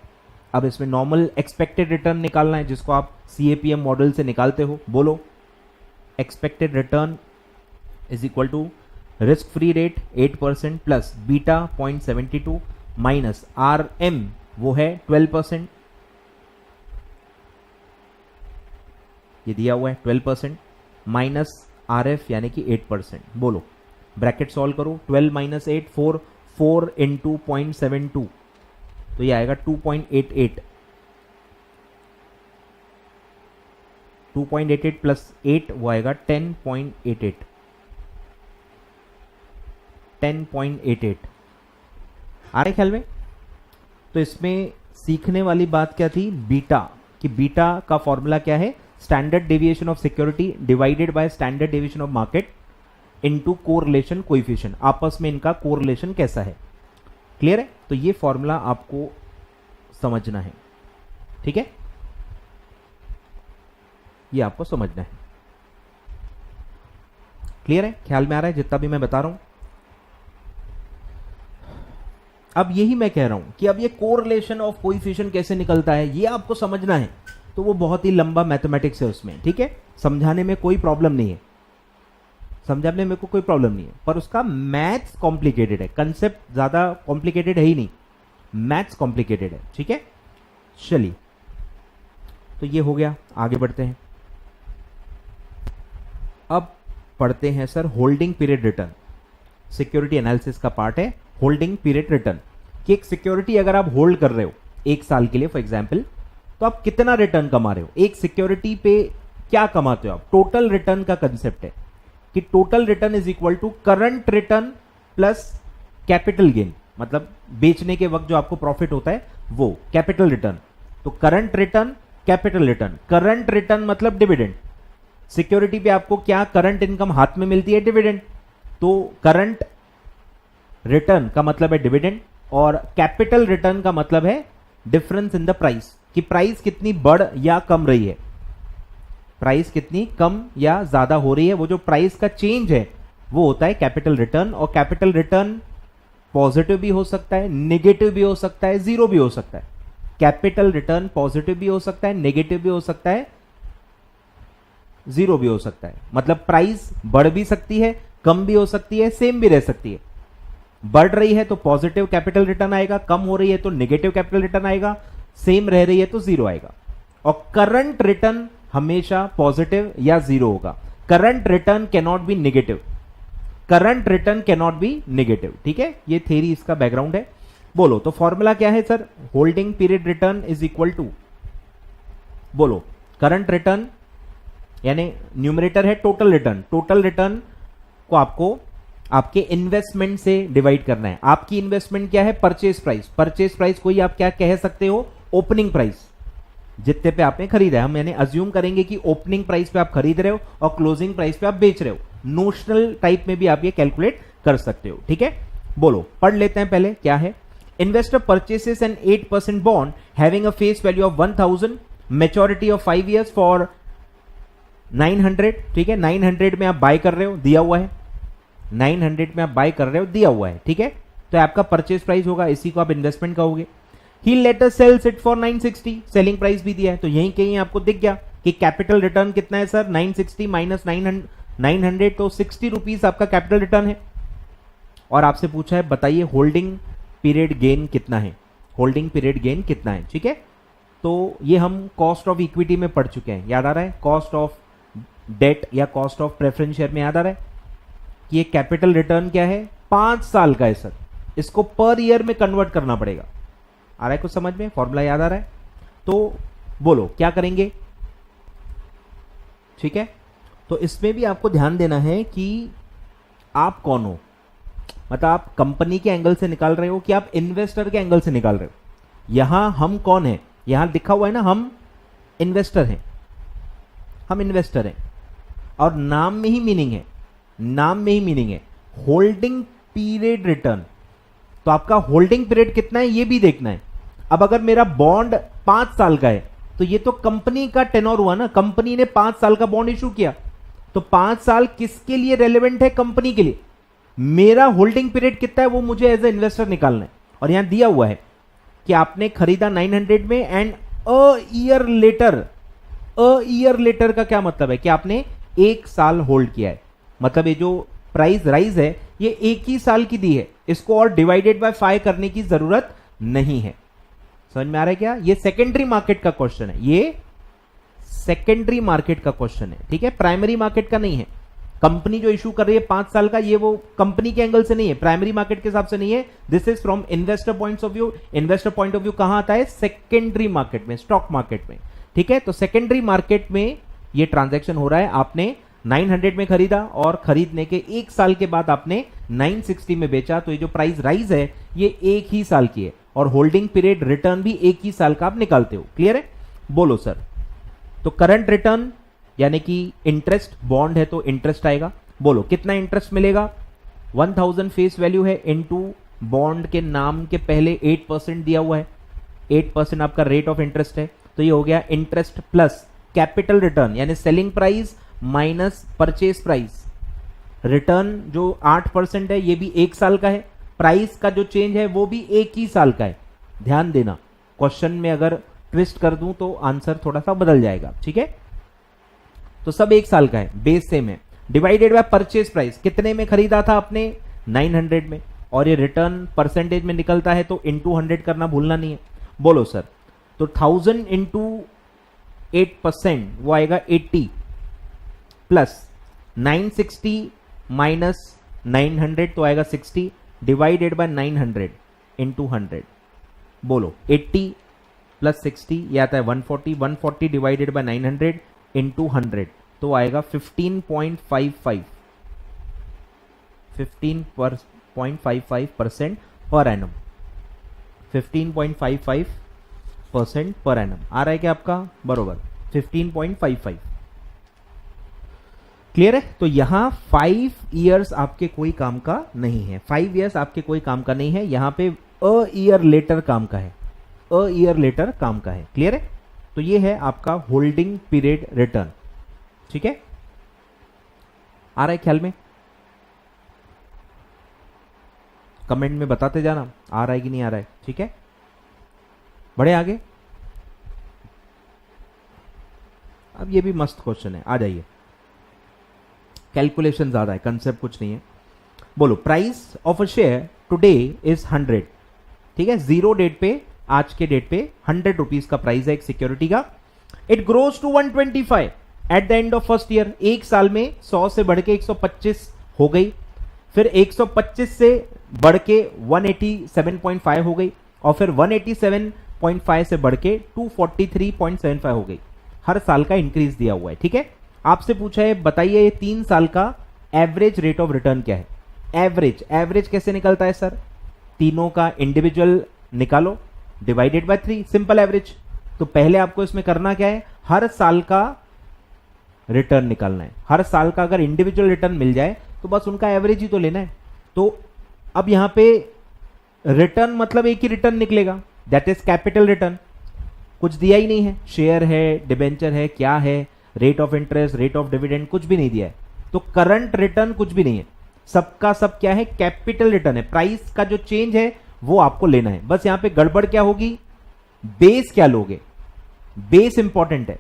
अब इसमें नॉर्मल एक्सपेक्टेड रिटर्न निकालना है, जिसको आप CAPM मॉडल से निकालते हो। बोलो expected return is equal to risk free rate 8% plus beta 0.72 minus R M वो है 12%, ये दिया हुआ है 12% माइनस आर एफ यानी कि 8%। बोलो ब्रैकेट सॉल्व करो, 12 माइनस 8 4, 4 इंटू 0.72 तो ये आएगा 2.88, 2.88 प्लस 8 वो आएगा 10.88, 10.88 आ रहे ख्याल में। तो इसमें सीखने वाली बात क्या थी, बीटा, कि बीटा का फॉर्मूला क्या है, standard deviation of security divided by standard deviation of market into correlation coefficient, आपस में इनका कोरिलेशन कैसा है। क्लियर है। तो ये फॉर्मूला आपको समझना है, ठीक है, ये आपको समझना है। क्लियर है, ख्याल में आ रहा है जितना भी मैं बता रहा हूं। अब यही मैं कह रहा हूं कि अब ये कोरिलेशन ऑफ कोएफिशिएंट कैसे निकलता है ये आपको समझना है। तो वो बहुत ही लंबा मैथमेटिक्स है उसमें, ठीक है, समझाने में कोई प्रॉब्लम नहीं है, समझाने में कोई प्रॉब्लम नहीं है, पर उसका मैथ्स कॉम्प्लिकेटेड है, कंसेप्ट ज्यादा कॉम्प्लिकेटेड है ही नहीं, मैथ्स कॉम्प्लिकेटेड है, ठीक है। चलिए तो ये हो गया, आगे बढ़ते हैं। अब पढ़ते हैं sir holding period return, security analysis का पार्ट है होल्डिंग पीरियड रिटर्न, कि एक सिक्योरिटी अगर आप होल्ड कर रहे हो एक साल के लिए फॉर एग्जांपल, तो आप कितना रिटर्न कमा रहे हो एक सिक्योरिटी पे, क्या कमाते हो आप, टोटल रिटर्न का कंसेप्ट है कि total return is equal to current return plus capital gain, मतलब बेचने के वक्त जो आपको प्रॉफिट होता है वो कैपिटल रिटर्न। तो current return capital return, current return मतलब डिविडेंड, सिक्योरिटी पे आपको क्या करंट इनकम हाथ में मिलती है, डिविडेंड, तो करंट रिटर्न का मतलब है डिविडेंड, और कैपिटल रिटर्न का मतलब है डिफरेंस इन द प्राइस, कि प्राइस कितनी बढ़ या कम रही है, प्राइस कितनी कम या ज्यादा हो रही है, वो जो प्राइस का चेंज है वो होता है कैपिटल रिटर्न। और कैपिटल रिटर्न पॉजिटिव भी हो सकता है, नेगेटिव भी हो सकता है, जीरो भी हो सकता है। कैपिटल रिटर्न पॉजिटिव भी हो सकता है, नेगेटिव भी हो सकता है, जीरो भी हो सकता है, मतलब प्राइस बढ़ भी सकती है, कम भी हो सकती है, सेम भी रह सकती है। बढ़ रही है तो पॉजिटिव कैपिटल रिटर्न आएगा, कम हो रही है तो नेगेटिव कैपिटल रिटर्न आएगा, सेम रह रही है तो जीरो आएगा। और करंट रिटर्न हमेशा पॉजिटिव या जीरो होगा, current return can not be negative, current return can not be negative, ठीक है, ये थ्योरी इसका बैकग्राउंड है। बोलो तो फॉर्मूला क्या है sir, holding period return is equal to, बोलो करंट रिटर्न यानी न्यूमरेटर है टोटल रिटर्न, टोटल रिटर्न को आपको आपके इन्वेस्टमेंट से डिवाइड करना है। आपकी इन्वेस्टमेंट क्या है, परचेज प्राइस, परचेज प्राइस को ही आप क्या कह सकते हो, ओपनिंग प्राइस, जितने पे आपने खरीदा है। हम यानी अज्यूम करेंगे कि ओपनिंग प्राइस पे आप खरीद रहे हो और क्लोजिंग प्राइस पे आप बेच रहे हो, नोशनल टाइप में भी आप ये कैलकुलेट कर सकते हो, ठीक है। बोलो पढ़ लेते हैं पहले क्या है। Investor purchases an 8% bond having a face value of 1000, maturity of 5 years for 900, ठीक है, 900 में आप बाय कर रहे हो, दिया हुआ है, 900 में आप बाय कर रहे हो, दिया हुआ है, ठीक है, तो आपका परचेज प्राइस होगा, इसी को आप इन्वेस्टमेंट कहोगे। He later sells it for 960, selling price भी दिया है, तो यहीं कहीं आपको दिख गया कि कैपिटल रिटर्न कितना है सर, 960 माइनस 900, तो 60 रुपीज आपका कैपिटल रिटर्न है। और आपसे पूछा है बताइए होल्डिंग पीरियड गेन कितना है, होल्डिंग पीरियड गेन कितना है, ठीक है। तो ये हम कॉस्ट ऑफ इक्विटी में पढ़ चुके हैं, याद आ रहा है, कॉस्ट ऑफ डेट या कॉस्ट ऑफ प्रेफरेंस शेयर में याद आ रहा है कि ये कैपिटल रिटर्न क्या है, 5 साल का है सर, इसको पर ईयर में कन्वर्ट करना पड़ेगा। आ रहा है कुछ समझ में, फॉर्मूला याद आ रहा है। तो बोलो क्या करेंगे, ठीक है। तो इसमें भी आपको ध्यान देना है कि आप कौन हो, मतलब आप कंपनी के एंगल से निकाल रहे हो कि आप इन्वेस्टर के एंगल से निकाल रहे हो। यहां हम कौन है, यहां लिखा हुआ है ना, हम इन्वेस्टर हैं, हम इन्वेस्टर हैं, और नाम में ही मीनिंग है, नाम में ही मीनिंग है होल्डिंग पीरियड रिटर्न। तो आपका होल्डिंग पीरियड कितना है ये भी देखना है। अब अगर मेरा बॉन्ड 5 साल का है तो ये तो कंपनी का टेनोर हुआ ना, कंपनी ने 5 साल का बॉन्ड इशू किया, तो 5 साल किसके लिए रेलेवेंट है, कंपनी के लिए। मेरा होल्डिंग पीरियड कितना है वो मुझे एज ए इन्वेस्टर निकालना है। और यहां दिया हुआ है कि आपने खरीदा 900 में and a year later, a year later का क्या मतलब है कि आपने 1 साल होल्ड किया है, मतलब ये जो प्राइस राइज है ये एक ही साल की दी है, इसको और डिवाइडेड बाय 5 करने की जरूरत नहीं है। समझ में आ रहा है क्या? ये सेकेंडरी मार्केट का क्वेश्चन है, ये सेकेंडरी मार्केट का क्वेश्चन है, ठीक है, प्राइमरी मार्केट का नहीं है। कंपनी जो इशू कर रही है 5 साल का, ये वो कंपनी के एंगल से नहीं है, प्राइमरी मार्केट के हिसाब से नहीं है। This is from investor point of view. Investor point of view कहां आता है? सेकेंडरी मार्केट में, स्टॉक मार्केट में, ठीक है। तो सेकेंडरी मार्केट में ये ट्रांजैक्शन हो रहा है, आपने 900 में खरीदा और खरीदने के 1 साल के बाद आपने 960 में बेचा, तो ये जो प्राइस राइज है ये एक ही साल की है और होल्डिंग पीरियड रिटर्न भी एक ही साल का आप निकालते हो। क्लियर है? बोलो सर। तो करंट रिटर्न यानी कि इंटरेस्ट, बॉन्ड है तो इंटरेस्ट आएगा। बोलो कितना इंटरेस्ट मिलेगा? 1000 फेस वैल्यू है इनटू बॉन्ड के नाम के पहले 8% दिया हुआ है, 8% आपका रेट ऑफ इंटरेस्ट है, तो ये हो गया इंटरेस्ट प्लस कैपिटल रिटर्न यानी selling price minus purchase price. Return जो 8% है ये भी 1 साल का है, प्राइस का जो चेंज है वो भी 1 ही साल का है। ध्यान देना, क्वेश्चन में अगर ट्विस्ट कर दूं तो आंसर थोड़ा सा बदल जाएगा, ठीक है। तो सब 1 साल का है, बेस सेम है। डिवाइडेड बाय परचेज प्राइस, कितने में खरीदा था आपने? 900 में, और ये रिटर्न परसेंटेज में निकलता है तो इंटू 100 करना भूलना नहीं है। बोलो सर। तो 1000 इंटू 8% वो आएगा 80 प्लस 960 माइनस 900 तो आएगा 60 डिवाइडेड बाय 900 इंटू 100। बोलो 80 प्लस 60 ये आता है 140, 140 डिवाइडेड बाय 900 इंटू 100 तो आएगा 15.55 15.55% पर एनम, 15.55% पर एनम आ रहा है क्या आपका? बरोबर 15.55। क्लियर है? तो यहां 5 इयर्स आपके कोई काम का नहीं है, 5 इयर्स आपके कोई काम का नहीं है, यहां पे अ ईयर लेटर काम का है, अ ईयर लेटर काम का है। क्लियर है? तो ये है आपका होल्डिंग पीरियड रिटर्न, ठीक है। आ रहा है ख्याल में? कमेंट में बताते जाना आ रहा है कि नहीं आ रहा है, ठीक है। बढ़े आगे। अब ये भी मस्त क्वेश्चन है, आ जाइए। कैलकुलेशन ज्यादा है, कंसेप्ट कुछ नहीं है। बोलो price of a share today is 100, ठीक है। 0 डेट पे, आज के डेट पे 100 रुपीज का प्राइस है एक सिक्योरिटी का। It grows to 125 at the end of first year, एक साल में 100 से बढ़ के 125 हो गई, फिर 125 से बढ़ के 187.5 हो गई, और फिर 187.5 से बढ़ के 243.75 हो गई। हर साल का इंक्रीज दिया हुआ है, ठीक है। आपसे पूछा है बताइए ये 3 साल का एवरेज रेट ऑफ रिटर्न क्या है? एवरेज कैसे निकलता है सर? तीनों का इंडिविजुअल निकालो डिवाइडेड बाय 3, सिंपल एवरेज। तो पहले आपको इसमें करना क्या है? हर साल का रिटर्न निकालना है। हर साल का अगर इंडिविजुअल रिटर्न मिल जाए तो बस उनका एवरेज ही तो लेना है। तो अब यहां पे रिटर्न मतलब एक ही रिटर्न निकलेगा, दैट इज कैपिटल रिटर्न। कुछ दिया ही नहीं है, शेयर है, डिबेंचर है, क्या है, rate of interest, rate of dividend, कुछ भी नहीं दिया है। तो करंट रिटर्न कुछ भी नहीं है, सबका सब क्या है? कैपिटल रिटर्न है। प्राइस का जो चेंज है वो आपको लेना है। बस यहां पे गड़बड़ क्या होगी? बेस क्या लोगे? बेस इंपॉर्टेंट है।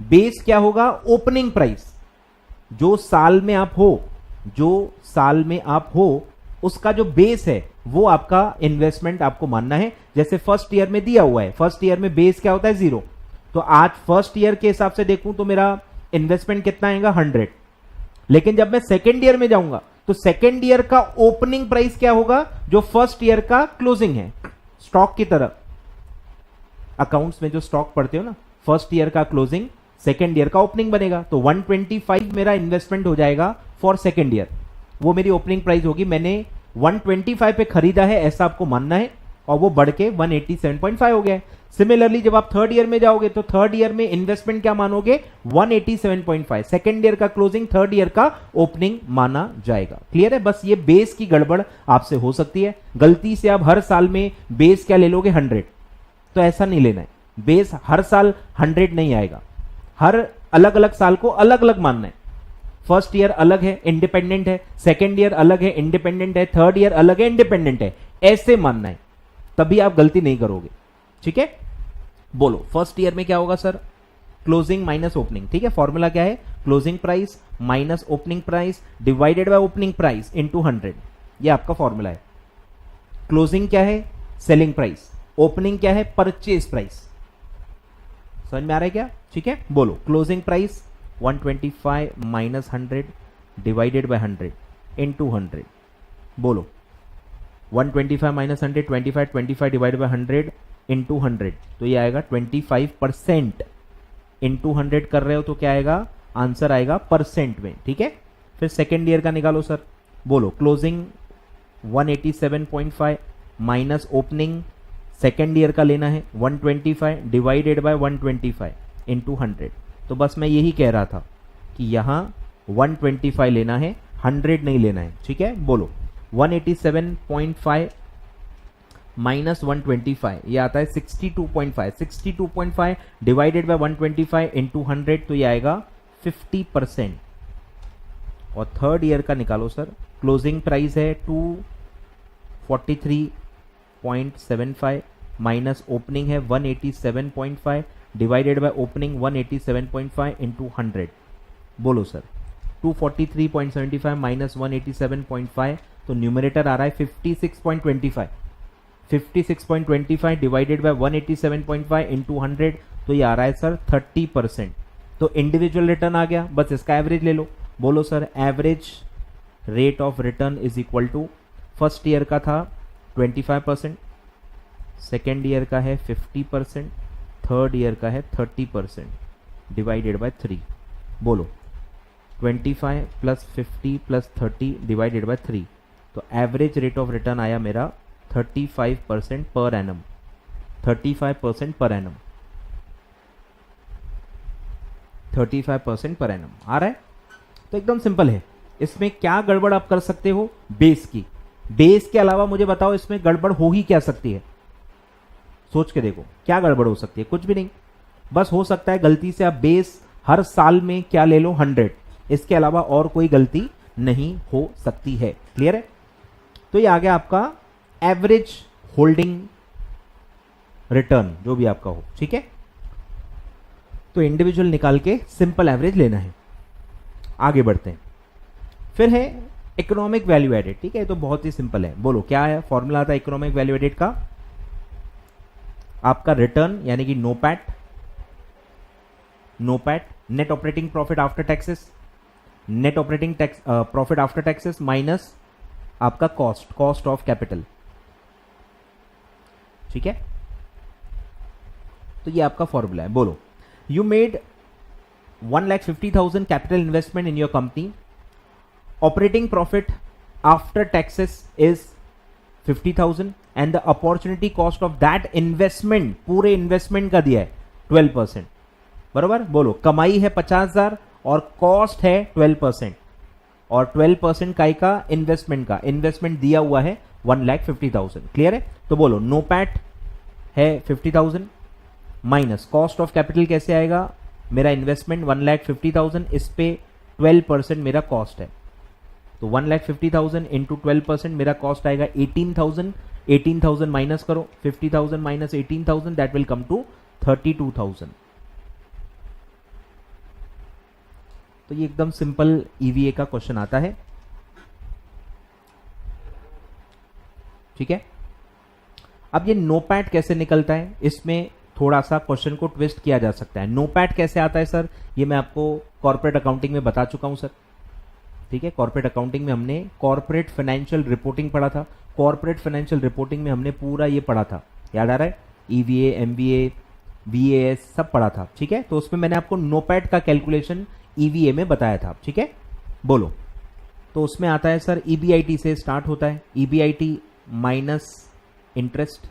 बेस क्या होगा? Opening price. जो साल में आप हो, जो साल में आप हो उसका जो बेस है वो आपका इन्वेस्टमेंट आपको मानना है। जैसे फर्स्ट ईयर में दिया हुआ है, फर्स्ट ईयर में बेस क्या होता है? 0। तो आज फर्स्ट ईयर के हिसाब से देखूं तो मेरा इन्वेस्टमेंट कितना आएगा? 100। लेकिन जब मैं सेकेंड ईयर में जाऊंगा तो सेकेंड ईयर का ओपनिंग प्राइस क्या होगा? जो फर्स्ट ईयर का क्लोजिंग है। स्टॉक की तरह अकाउंट्स में जो स्टॉक पढ़ते हो ना, फर्स्ट ईयर का क्लोजिंग सेकेंड ईयर का ओपनिंग बनेगा। तो 125 मेरा इन्वेस्टमेंट हो जाएगा फॉर सेकेंड ईयर, वो मेरी ओपनिंग प्राइस होगी। मैंने 125 पे खरीदा है ऐसा आपको मानना है, और वो बढ़ के 187.5 हो गया है। सिमिलरली जब आप थर्ड ईयर में जाओगे तो थर्ड ईयर में इन्वेस्टमेंट क्या मानोगे? 187.5। सेकेंड ईयर का क्लोजिंग थर्ड ईयर का ओपनिंग माना जाएगा। क्लियर है? बस ये बेस की गड़बड़ आपसे हो सकती है। गलती से आप हर साल में बेस क्या ले लोगे? 100। तो ऐसा नहीं लेना है। बेस हर साल 100 नहीं आएगा, हर अलग अलग साल को अलग अलग मानना है। फर्स्ट ईयर अलग है, इंडिपेंडेंट है, सेकेंड ईयर अलग है, इंडिपेंडेंट है, थर्ड ईयर अलग है, इंडिपेंडेंट है, ऐसे मानना है, तभी आप गलती नहीं करोगे। ठीक है? बोलो फर्स्ट ईयर में क्या होगा सर? क्लोजिंग माइनस ओपनिंग, ठीक है। फॉर्मूला क्या है, closing price minus opening price divided by opening price into 100, ये आपका फॉर्मूला है। क्लोजिंग क्या है, सेलिंग प्राइस, ओपनिंग क्या है, परचेज प्राइस। समझ में आ रहा है क्या, ठीक है। बोलो closing price 125 minus 100 divided by 100 into 100। बोलो 125 माइनस 100, 25 डिवाइडेड बाय 100 इंटू 100, तो ये आएगा 25%। इंटू 100 कर रहे हो तो क्या आएगा, आंसर आएगा परसेंट में, ठीक है। फिर सेकेंड ईयर का निकालो सर। बोलो closing 187.5 minus opening second year का लेना है 125 डिवाइडेड बाय 125 इंटू 100। तो बस मैं यही कह रहा था कि यहाँ 125 लेना है, 100 नहीं लेना है, ठीक है। बोलो 187.5 माइनस 125, ये आता है 62.5। 62.5 डिवाइडेड बाय 125 इंटू 100, तो ये आएगा 50%। और थर्ड ईयर का निकालो सर। क्लोजिंग प्राइस है 243.75 माइनस ओपनिंग है 187.5 डिवाइडेड बाय ओपनिंग 187.5 इंटू 100। बोलो सर 243.75 माइनस 187.5, तो न्यूमरेटर आ रहा है 56.25। 56.25 डिवाइडेड बाय 187.5 इंटू 100, तो ये आ रहा है सर 30%। तो इंडिविजुअल रिटर्न आ गया, बस इसका एवरेज ले लो। बोलो sir average rate of return is equal to, first year का था 25%, सेकेंड ईयर का है 50%, थर्ड ईयर का है 30% डिवाइडेड बाय 3। बोलो 25 प्लस 50 प्लस 30 डिवाइडेड बाय 3, तो एवरेज रेट ऑफ रिटर्न आया मेरा 35% per annum. 35% per annum, 35% per annum आ रहा है। तो एकदम सिंपल है। इसमें क्या गड़बड़ आप कर सकते हो, बेस की। बेस के अलावा मुझे बताओ इसमें गड़बड़ हो ही क्या सकती है, सोच के देखो क्या गड़बड़ हो सकती है। कुछ भी नहीं, बस हो सकता है गलती से आप बेस हर साल में क्या ले लो 100, इसके अलावा और कोई गलती नहीं हो सकती है। क्लियर है। तो ये आ गया आपका एवरेज होल्डिंग रिटर्न, जो भी आपका हो, ठीक है। तो इंडिविजुअल निकाल के सिंपल एवरेज लेना है। आगे बढ़ते हैं। फिर है इकोनॉमिक वैल्यू एडेड, ठीक है। तो बहुत ही सिंपल है। बोलो क्या है, फॉर्मूला आता है इकोनॉमिक वैल्यू एडेड का, आपका रिटर्न यानी कि NOPAT, net operating profit after taxes, net operating tax profit after taxes minus आपका कॉस्ट ऑफ कैपिटल, ठीक है। तो ये आपका फॉर्मूला है। बोलो you made 1,50,000 capital investment in your company, operating profit after taxes is 50,000 and the opportunity cost of that investment, पूरे investment का दिया है 12%, बराबर। बोलो कमाई है 50,000 और कॉस्ट है 12%, और 12% का इन्वेस्टमेंट का, इन्वेस्टमेंट दिया हुआ है 1,50,000। क्लियर है। तो बोलो नोपैट है 50,000 माइनस कॉस्ट ऑफ कैपिटल कैसे आएगा, मेरा इन्वेस्टमेंट 1,50,000, इस पे 12% मेरा कॉस्ट है, तो 1,50,000 इंटू 12% मेरा कॉस्ट आएगा 18,000। 18,000 माइनस करो, 50,000 minus 18,000 that will come to 32,000। तो ये एकदम सिंपल ईवीए का क्वेश्चन आता है, ठीक है। अब ये नोपैट कैसे निकलता है, इसमें थोड़ा सा क्वेश्चन को ट्विस्ट किया जा सकता है। नोपैट कैसे आता है सर, ये मैं आपको कॉर्पोरेट अकाउंटिंग में बता चुका हूं सर, ठीक है। कॉर्पोरेट अकाउंटिंग में हमने कॉर्पोरेट फाइनेंशियल रिपोर्टिंग पढ़ा था। कॉर्पोरेट फाइनेंशियल रिपोर्टिंग में हमने पूरा ये पढ़ा था, याद आ रहा है, ईवीए, एमवीए, वीएएस सब पढ़ा था, ठीक है। तो उसमें मैंने आपको नोपैट का कैलकुलेशन ईवीए में बताया था, ठीक है। बोलो तो उसमें आता है सर ईबीआईटी से स्टार्ट होता है, ईबीआईटी माइनस इंटरेस्ट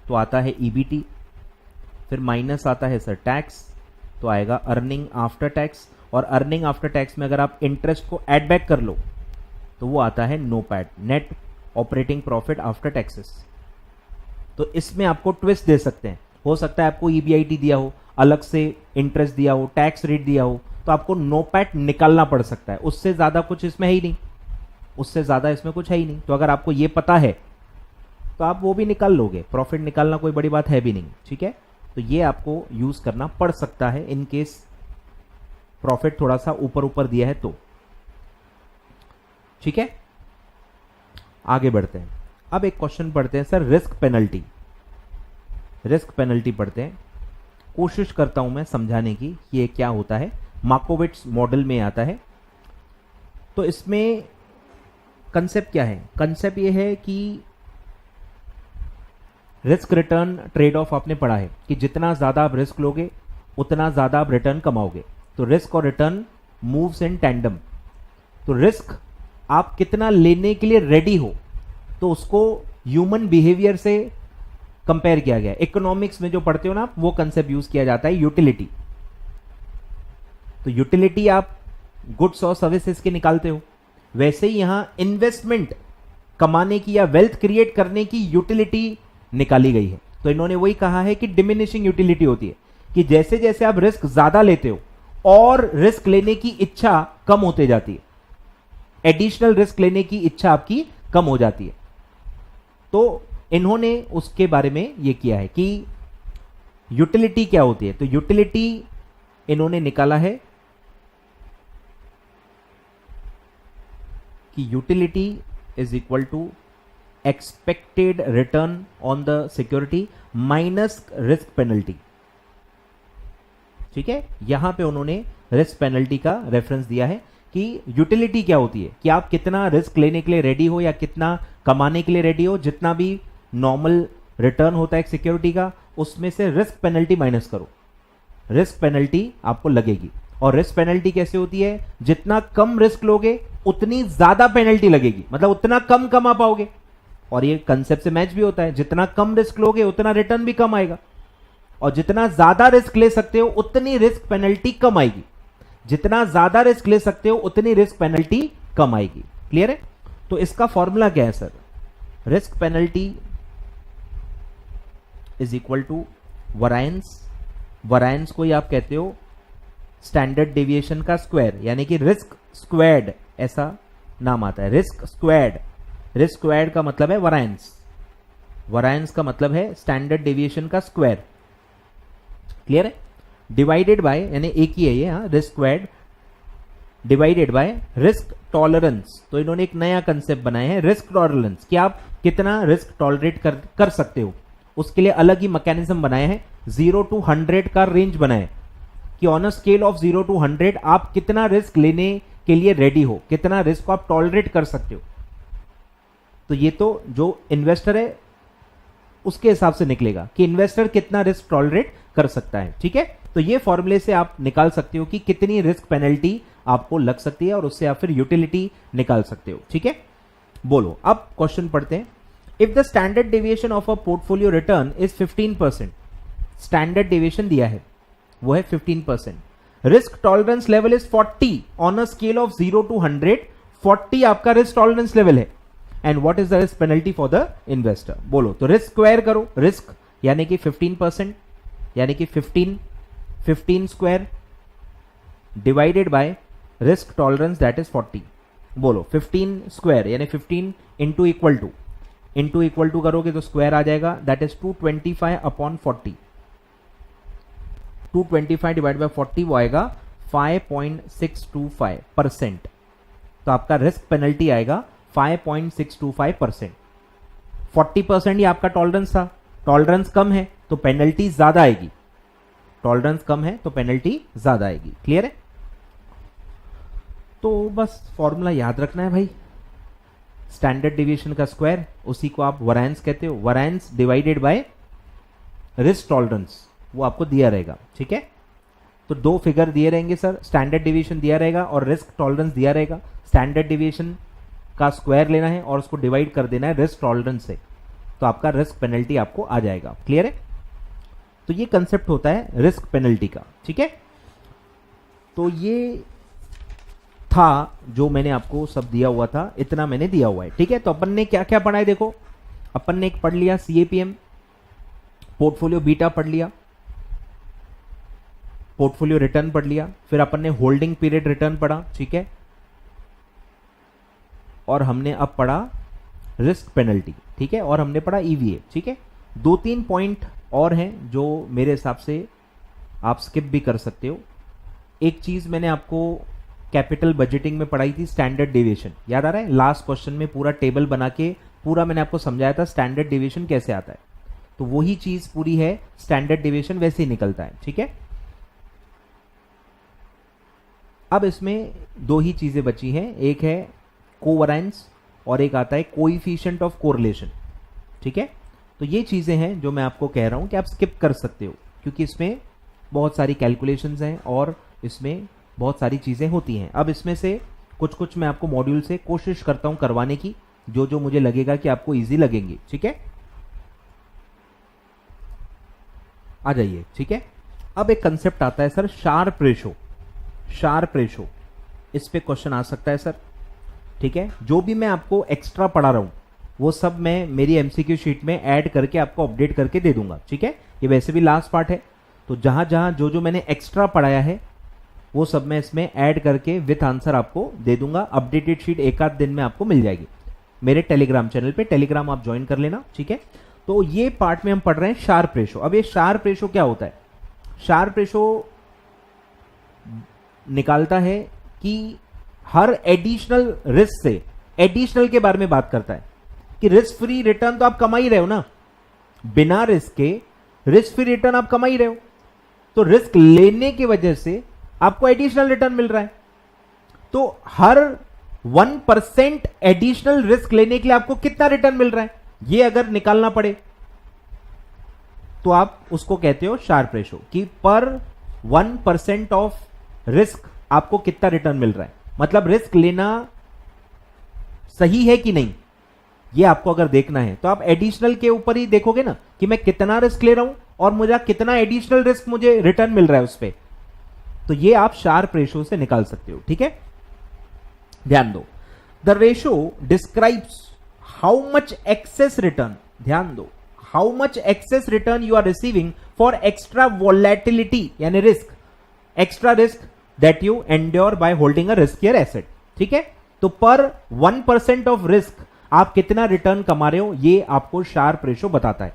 तो आता है ईबीटी, फिर माइनस आता है सर टैक्स तो आएगा अर्निंग आफ्टर टैक्स, और अर्निंग आफ्टर टैक्स में अगर आप इंटरेस्ट को ऐड बैक कर लो तो वो आता है NOPAT, net operating profit after taxes. तो इसमें आपको ट्विस्ट दे सकते हैं, हो सकता है आपको ईबीआईटी दिया हो, अलग से इंटरेस्ट दिया हो, टैक्स रेट दिया हो, तो आपको नोपैट निकालना पड़ सकता है। उससे ज्यादा कुछ इसमें है ही नहीं, उससे ज्यादा इसमें कुछ है ही नहीं। तो अगर आपको ये पता है तो आप वो भी निकाल लोगे, प्रॉफिट निकालना कोई बड़ी बात है भी नहीं, ठीक है। तो ये आपको यूज करना पड़ सकता है इन केस प्रॉफिट थोड़ा सा ऊपर ऊपर दिया है तो। ठीक है, आगे बढ़ते हैं। अब एक क्वेश्चन पढ़ते हैं sir, risk penalty. Risk penalty पढ़ते हैं, कोशिश करता हूं मैं समझाने की ये क्या होता है। मार्कोविट्स मॉडल में आता है। तो इसमें कंसेप्ट क्या है? कंसेप्ट ये है कि रिस्क रिटर्न ट्रेड ऑफ आपने पढ़ा है कि जितना ज्यादा आप रिस्क लोगे उतना ज्यादा आप रिटर्न कमाओगे। तो रिस्क और रिटर्न मूव्स इन टैंडम। तो रिस्क आप कितना लेने के लिए रेडी हो, तो उसको ह्यूमन बिहेवियर से कंपेयर किया गया। इकोनॉमिक्स में जो पढ़ते हो ना आप, वो कंसेप्ट यूज किया जाता है यूटिलिटी। तो यूटिलिटी आप गुड्स और सर्विसेज के निकालते हो, वैसे ही यहां इन्वेस्टमेंट कमाने की या वेल्थ क्रिएट करने की यूटिलिटी निकाली गई है। तो इन्होंने वही कहा है कि डिमिनिशिंग यूटिलिटी होती है कि जैसे जैसे आप रिस्क ज्यादा लेते हो और रिस्क लेने की इच्छा कम होते जाती है, एडिशनल रिस्क लेने की इच्छा आपकी कम हो जाती है। तो इन्होंने उसके बारे में यह किया है कि यूटिलिटी क्या होती है। तो यूटिलिटी इन्होंने निकाला है कि utility is equal to expected return on the security minus risk penalty. ठीक है, यहां पे उन्होंने रिस्क पेनल्टी का रेफरेंस दिया है कि यूटिलिटी क्या होती है कि आप कितना रिस्क लेने के लिए रेडी हो या कितना कमाने के लिए रेडी हो। जितना भी नॉर्मल रिटर्न होता है एक सिक्योरिटी का, उसमें से रिस्क पेनल्टी माइनस करो, रिस्क पेनल्टी आपको लगेगी। और रिस्क पेनल्टी कैसे होती है? जितना कम रिस्क लोगे उतनी ज्यादा पेनल्टी लगेगी, मतलब उतना कम कमा पाओगे। और ये कंसेप्ट से मैच भी होता है, जितना कम रिस्क लोगे उतना रिटर्न भी कम आएगा, और जितना ज्यादा रिस्क ले सकते हो उतनी रिस्क पेनल्टी कम आएगी। जितना ज्यादा रिस्क ले सकते हो उतनी रिस्क पेनल्टी कम आएगी। क्लियर है? तो इसका फॉर्मूला क्या है sir? Risk penalty is equal to variance. Variance को ही आप कहते हो स्टैंडर्ड डेविएशन का स्क्वायर, यानी कि रिस्क स्क्वायर्ड ऐसा नाम आता है। रिस्क स्क्वायर्ड, रिस्क स्क्वायर्ड का मतलब है वरायंस। वरायंस का मतलब है स्टैंडर्ड डेविएशन का स्क्वायर। क्लियर है? डिवाइडेड बाय, यानी एक ही है ये, risk squared divided by risk tolerance. तो इन्होंने एक नया कंसेप्ट बनाया है रिस्क टॉलरेंस, कि आप कितना रिस्क टॉलरेट कर सकते हो। उसके लिए अलग ही मैकेनिज्म बनाया है, 0 to 100 का रेंज बनाया है कि on a scale of 0 to 100 आप कितना रिस्क लेने के लिए रेडी हो, कितना रिस्क को आप टॉलरेट कर सकते हो। तो ये तो जो इन्वेस्टर है उसके हिसाब से निकलेगा कि इन्वेस्टर कितना रिस्क टॉलरेट कर सकता है। ठीक है, तो ये फॉर्मूले से आप निकाल सकते हो कि कितनी रिस्क पेनल्टी आपको लग सकती है, और उससे आप फिर यूटिलिटी निकाल सकते हो। ठीक है, बोलो अब क्वेश्चन पढ़ते हैं। If the standard deviation of a portfolio return is 15%, standard deviation दिया है वो है 15%, risk tolerance level is 40 on a scale of 0 to 100, 40 आपका रिस्क टॉलरेंस लेवल है, and what is the risk penalty for the investor. बोलो, तो risk square करो, risk यानी कि 15%, यानी कि 15 square divided by risk tolerance that is 40। बोलो 15 स्क्वायर यानी 15 इंटू इक्वल टू करोगे तो स्क्वायर आ जाएगा, that is 225 upon 40। 225 divide by 40 वो आएगा 5.625%। तो आपका रिस्क पेनल्टी आएगा 5.625%। 40% ही आपका टॉलरेंस था, टॉलरेंस कम है तो पेनल्टी ज्यादा आएगी, टॉलरेंस कम है तो पेनल्टी ज्यादा आएगी। क्लियर है? तो बस फॉर्मूला याद रखना है भाई, स्टैंडर्ड डेविएशन का स्क्वायर, उसी को आप वरायंस कहते हो। Variance divided by risk tolerance, वो आपको दिया रहेगा। ठीक है, तो दो फिगर दिए रहेंगे सर, स्टैंडर्ड डेविएशन दिया रहेगा और रिस्क टॉलरेंस दिया रहेगा। स्टैंडर्ड डेविएशन का स्क्वायर लेना है और उसको डिवाइड कर देना है रिस्क टॉलरेंस से, तो आपका रिस्क पेनल्टी आपको आ जाएगा। क्लियर है? तो ये कंसेप्ट होता है रिस्क पेनल्टी का। ठीक है, तो ये था जो मैंने आपको सब दिया हुआ था, इतना मैंने दिया हुआ है। ठीक है, तो अपन ने क्या क्या पढ़ा है देखो, अपन ने एक पढ़ लिया CAPM, पोर्टफोलियो बीटा पढ़ लिया, पोर्टफोलियो रिटर्न पढ़ लिया, फिर अपन ने होल्डिंग पीरियड रिटर्न पढ़ा। ठीक है, और हमने अब पढ़ा रिस्क पेनल्टी। ठीक है, और हमने पढ़ा EVA। ठीक है, 2-3 पॉइंट और हैं जो मेरे हिसाब से आप स्किप भी कर सकते हो। एक चीज मैंने आपको कैपिटल बजटिंग में पढ़ाई थी, स्टैंडर्ड डेविएशन, याद आ रहा है? लास्ट क्वेश्चन में पूरा टेबल बना के पूरा मैंने आपको समझाया था स्टैंडर्ड डेविएशन कैसे आता है। तो वही चीज पूरी है, स्टैंडर्ड डेविएशन वैसे ही निकलता है, ठीक है। अब इसमें दो ही चीजें बची हैं, एक है कोवेरिएंस और एक आता है कोएफिशिएंट ऑफ कोरिलेशन, ठीक है। तो ये चीजें हैं जो मैं आपको कह रहा हूं कि आप स्किप कर सकते हो, क्योंकि इसमें बहुत सारी कैलकुलेशंस हैं और इसमें बहुत सारी चीजें होती हैं। अब इसमें से कुछ कुछ मैं आपको मॉड्यूल से कोशिश करता हूं करवाने की, जो जो मुझे लगेगा कि आपको इजी लगेंगी, ठीक है। आ जाइए, ठीक है। अब एक कंसेप्ट आता है sir, Sharpe ratio. Sharpe ratio, इस पे क्वेश्चन आ सकता है सर, ठीक है। जो भी मैं आपको एक्स्ट्रा पढ़ा रहा हूं वो सब मैं मेरी एमसीक्यू शीट में ऐड करके आपको अपडेट करके दे दूंगा, ठीक है। ये वैसे भी लास्ट पार्ट है, तो जहां जहां जो जो मैंने एक्स्ट्रा पढ़ाया है वो सब मैं इसमें ऐड करके विथ आंसर आपको दे दूंगा। अपडेटेड शीट एक आध दिन में आपको मिल जाएगी मेरे टेलीग्राम चैनल पे, टेलीग्राम आप ज्वाइन कर लेना, ठीक है। तो ये पार्ट में हम पढ़ रहे हैं शार्प रेशो। अब ये शार्प रेशो क्या होता है? शार्प रेशो निकालता है कि हर एडिशनल रिस्क से, एडिशनल के बारे में बात करता है कि रिस्क फ्री रिटर्न तो आप कमा ही रहे हो ना, बिना रिस्क के रिस्क फ्री रिटर्न आप कमा ही रहे हो, तो रिस्क लेने की वजह से आपको एडिशनल रिटर्न मिल रहा है। तो हर 1% एडिशनल रिस्क लेने के लिए आपको कितना रिटर्न मिल रहा है, ये अगर निकालना पड़े तो आप उसको कहते हो शार्प रेशो, कि पर 1% ऑफ रिस्क आपको कितना रिटर्न मिल रहा है। मतलब रिस्क लेना सही है कि नहीं, ये आपको अगर देखना है तो आप एडिशनल के ऊपर ही देखोगे ना कि मैं कितना रिस्क ले रहा हूं और मुझे कितना एडिशनल रिस्क मुझे रिटर्न मिल रहा है उस पर। तो ये आप शार्प रेशो से निकाल सकते हो, ठीक है। ध्यान दो, the ratio describes how much excess return, ध्यान दो, how much excess return you are receiving for extra volatility, यानी risk, extra risk that you endure by holding a riskier asset, ठीक है। तो पर 1% ऑफ रिस्क आप कितना रिटर्न कमा रहे हो, ये आपको शार्प रेशो बताता है।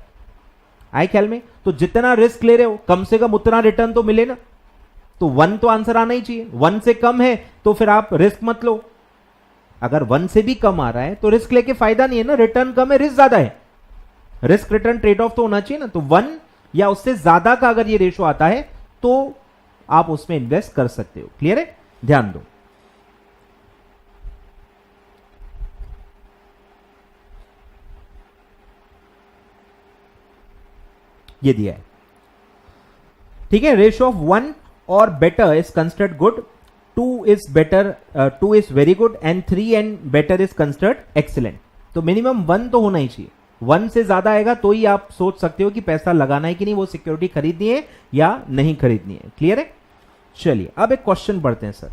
आए ख्याल में? तो जितना रिस्क ले रहे हो कम से कम उतना रिटर्न तो मिले ना, तो 1 तो आंसर आना ही चाहिए। 1 से कम है तो फिर आप रिस्क मत लो, अगर 1 से भी कम आ रहा है तो रिस्क लेके फायदा नहीं है ना, रिटर्न कम है रिस्क ज्यादा है, रिस्क रिटर्न ट्रेड ऑफ तो होना चाहिए ना। तो 1 या उससे ज्यादा का अगर ये रेशो आता है तो आप उसमें इन्वेस्ट कर सकते हो। क्लियर है? ध्यान दो, ये दिया है, ठीक है। रेशो ऑफ 1 और better is considered good, 2 is better, 2 is very good and 3 and better is considered excellent. तो मिनिमम 1 तो होना ही चाहिए, 1 से ज्यादा आएगा तो ही आप सोच सकते हो कि पैसा लगाना है कि नहीं, वो सिक्योरिटी खरीदनी है या नहीं खरीदनी है। क्लियर है? चलिए अब एक क्वेश्चन पढ़ते हैं सर,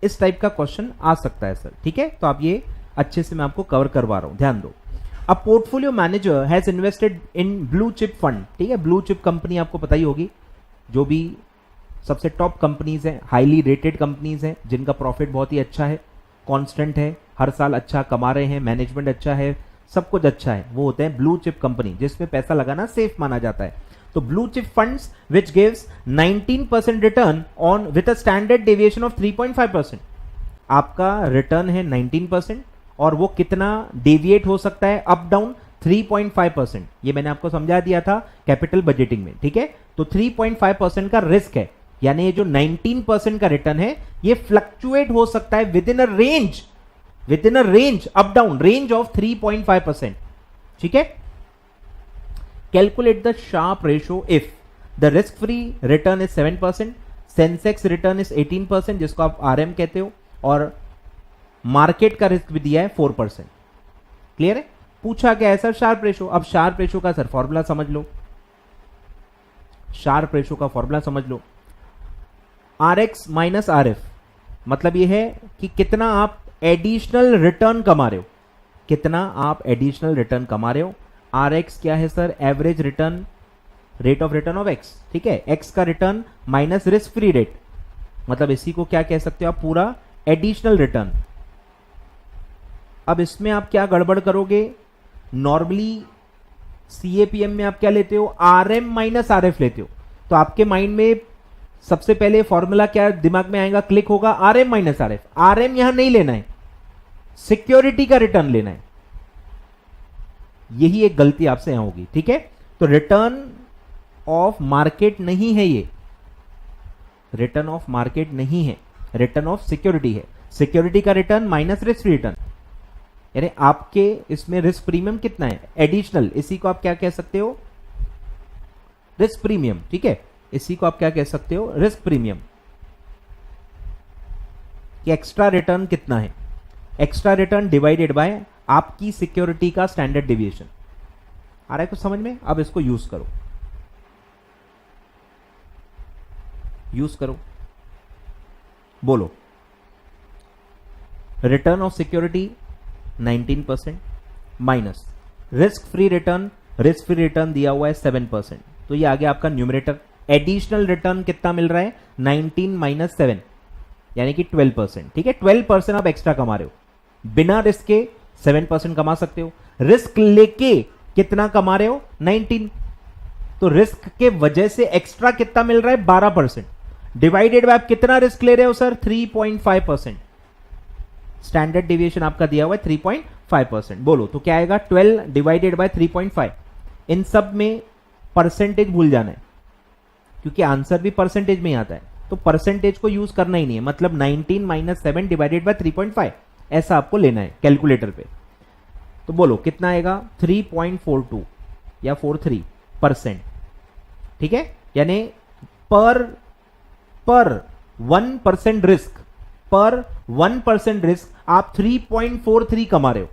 इस टाइप का क्वेश्चन आ सकता है सर, ठीक है। तो आप ये अच्छे से मैं आपको कवर करवा रहा हूं, ध्यान दो। A portfolio manager has invested in blue chip fund, ठीक है। ब्लू चिप कंपनी आपको पता ही होगी, जो भी सबसे टॉप कंपनीज हैं, हाईली रेटेड कंपनीज हैं, जिनका प्रॉफिट बहुत ही अच्छा है, कांस्टेंट है, हर साल अच्छा कमा रहे हैं, मैनेजमेंट अच्छा है, सब कुछ अच्छा है, वो होते हैं ब्लू चिप कंपनी, जिसमें पैसा लगाना सेफ माना जाता है। तो blue chip funds which gives 19% return on with a standard deviation of 3.5%। आपका रिटर्न है 19% और वो कितना डेविएट हो सकता है अप डाउन, 3.5%। ये मैंने आपको समझा दिया था कैपिटल बजटिंग में, ठीक है। तो 3.5% का रिस्क है, यानी ये जो 19% का रिटर्न है ये फ्लक्चुएट हो सकता है with in a range up down range of 3.5%, ठीक है। Calculate the Sharpe ratio if the risk free return is 7%, Sensex return is 18%, जिसको आप आरएम कहते हो, और मार्केट का रिस्क भी दिया है 4%। क्लियर है? पूछा क्या है सर? Sharpe ratio. अब शार्प रेशो का सर फॉर्मूला समझ लो, शार्प रेशो का फॉर्मूला समझ लो, RX माइनस RF, मतलब यह है कि कितना आप एडिशनल रिटर्न कमा रहे हो, कितना आप एडिशनल रिटर्न कमा रहे हो। RX क्या है sir? Average return, rate of return of X, ठीक है। X का return minus risk free rate, मतलब इसी को क्या कह सकते हो आप? पूरा एडिशनल रिटर्न। अब इसमें आप क्या गड़बड़ करोगे? नॉर्मली CAPM में आप क्या लेते हो, RM माइनस RF लेते हो। तो आपके माइंड में सबसे पहले फॉर्मूला क्या दिमाग में आएगा, क्लिक होगा, RM माइनस RF। RM यहां नहीं लेना है, सिक्योरिटी का रिटर्न लेना है। यही एक गलती आपसे यहां होगी, ठीक है। तो रिटर्न ऑफ मार्केट नहीं है, ये रिटर्न ऑफ मार्केट नहीं है, रिटर्न ऑफ सिक्योरिटी है। सिक्योरिटी का return minus risk free return, यानी आपके इसमें रिस्क प्रीमियम कितना है, एडिशनल, इसी को आप क्या कह सकते हो, रिस्क प्रीमियम, ठीक है। इसी को आप क्या कह सकते हो, रिस्क प्रीमियम। कि एक्स्ट्रा रिटर्न कितना है, एक्स्ट्रा रिटर्न डिवाइडेड बाय आपकी सिक्योरिटी का स्टैंडर्ड डिविएशन। आ रहा है कुछ समझ में? अब इसको यूज करो, यूज करो, बोलो। Return of security 19% minus risk free return, risk free return दिया हुआ है 7%, तो ये आ गया आपका न्यूमरेटर। एडिशनल रिटर्न कितना मिल रहा है, 19 माइनस 7 यानी कि 12%, ठीक है। 12% आप एक्स्ट्रा कमा रहे हो, बिना रिस्क के 7% कमा सकते हो, रिस्क लेके कितना कमा रहे हो, 19। तो रिस्क के वजह से एक्स्ट्रा कितना मिल रहा है, 12%, डिवाइडेड बाय आप कितना रिस्क ले रहे हो सर, 3.5%। स्टैंडर्ड डिविएशन आपका दिया हुआ है 3.5%। बोलो तो क्या आएगा, 12 डिवाइडेड बाय 3.5। इन सब में परसेंटेज भूल जाना है, क्योंकि आंसर भी परसेंटेज में ही आता है, तो परसेंटेज को यूज करना ही नहीं है। मतलब 19 माइनस 7 डिवाइडेड बाय 3.5 ऐसा आपको लेना है कैलकुलेटर पे। तो बोलो कितना आएगा, 3.42 या 43%, ठीक है। यानी पर 1% रिस्क, पर 1% रिस्क आप 3.43 कमा रहे हो।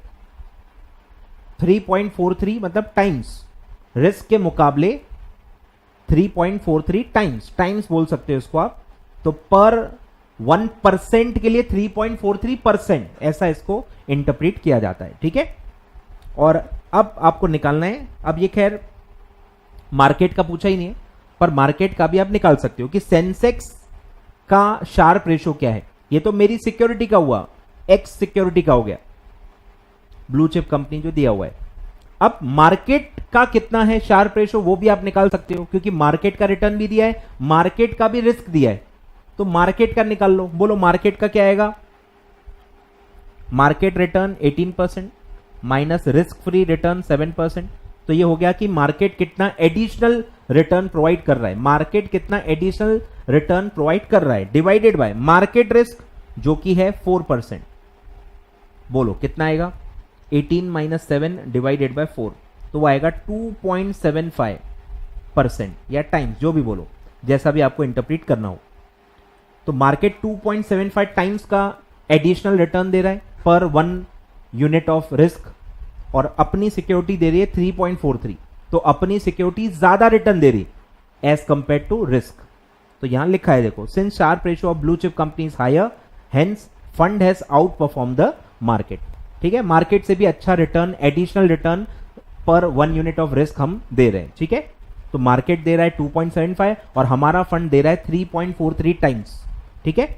3.43 मतलब टाइम्स, रिस्क के मुकाबले 3.43 टाइम्स बोल सकते हो इसको आप। तो पर 1% के लिए 3.43%, ऐसा इसको इंटरप्रेट किया जाता है, ठीक है। और अब आपको निकालना है, अब ये खैर मार्केट का पूछा ही नहीं है, पर मार्केट का भी आप निकाल सकते हो कि सेंसेक्स का शार्प रेशो क्या है। ये तो मेरी सिक्योरिटी का हुआ, एक्स सिक्योरिटी का हो गया, ब्लू चिप कंपनी जो दिया हुआ है। अब मार्केट का कितना है शार्प रेशो, वो भी आप निकाल सकते हो, क्योंकि मार्केट का रिटर्न भी दिया है, मार्केट का भी रिस्क दिया है, तो मार्केट का निकाल लो। बोलो मार्केट का क्या आएगा, market return 18% minus risk free return 7%। तो ये हो गया कि मार्केट कितना एडिशनल रिटर्न प्रोवाइड कर रहा है, मार्केट कितना एडिशनल रिटर्न प्रोवाइड कर रहा है, डिवाइडेड बाय मार्केट रिस्क जो कि है 4%। बोलो कितना आएगा, 18 माइनस 7 डिवाइडेड बाय 4, तो वो आएगा 2.75% या टाइम्स, जो भी बोलो, जैसा भी आपको इंटरप्रेट करना हो। तो मार्केट 2.75 टाइम्स का एडिशनल रिटर्न दे रहा है पर 1 यूनिट ऑफ रिस्क, और अपनी सिक्योरिटी दे रही है 3.43, तो अपनी सिक्योरिटी ज्यादा रिटर्न दे रही है एज कंपेयर टू रिस्क। तो यहां लिखा है देखो, since Sharpe ratio of blue chip companies higher, hence fund has outperform the market, ठीक है। मार्केट से भी अच्छा रिटर्न, एडिशनल रिटर्न पर 1 यूनिट ऑफ रिस्क हम दे रहे हैं, ठीक है। तो मार्केट दे रहा है 2.75 और हमारा फंड दे रहा है 3.43 टाइम्स, ठीक है।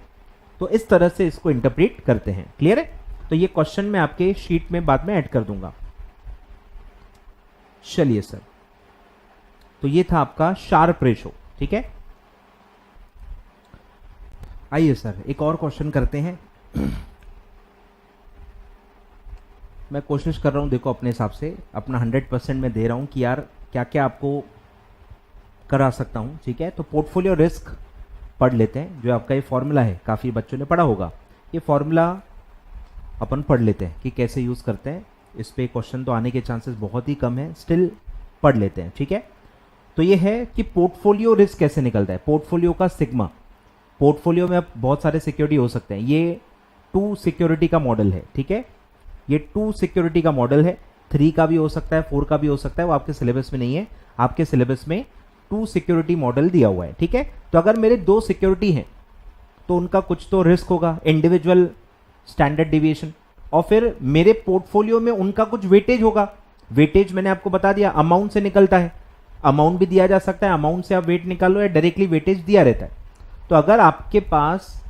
तो इस तरह से इसको इंटरप्रेट करते हैं, क्लियर है। तो ये क्वेश्चन मैं आपके शीट में बाद में ऐड कर दूंगा। चलिए सर, तो ये था आपका शार्प रेशो, ठीक है। आइए सर एक और क्वेश्चन करते हैं। मैं कोशिश कर रहा हूं, देखो अपने हिसाब से अपना 100% मैं दे रहा हूं कि यार क्या क्या आपको करा सकता हूं, ठीक है। तो पोर्टफोलियो रिस्क पढ़ लेते हैं, जो आपका ये फॉर्मूला है, काफी बच्चों ने पढ़ा होगा। ये फॉर्मूला अपन पढ़ लेते हैं कि कैसे यूज करते हैं। इस पे क्वेश्चन तो आने के चांसेस बहुत ही कम है, स्टिल पढ़ लेते हैं, ठीक है। तो ये है कि पोर्टफोलियो रिस्क कैसे निकलता है, पोर्टफोलियो का सिग्मा। पोर्टफोलियो में अब बहुत सारे सिक्योरिटी हो सकते हैं, ये 2 सिक्योरिटी का मॉडल है, ठीक है। ये 2 सिक्योरिटी का मॉडल है, 3 का भी हो सकता है, 4 का भी हो सकता है, वो आपके सिलेबस में नहीं है। आपके सिलेबस में 2 सिक्योरिटी मॉडल दिया हुआ है, ठीक है। तो अगर मेरे 2 सिक्योरिटी हैं तो उनका कुछ तो रिस्क होगा, इंडिविजुअल स्टैंडर्ड डिविएशन, और फिर मेरे पोर्टफोलियो में उनका कुछ वेटेज होगा। वेटेज मैंने आपको बता दिया अमाउंट से निकलता है, अमाउंट भी दिया जा सकता है, अमाउंट से आप वेट निकालो या डायरेक्टली वेटेज दिया रहता है। तो अगर आपके पास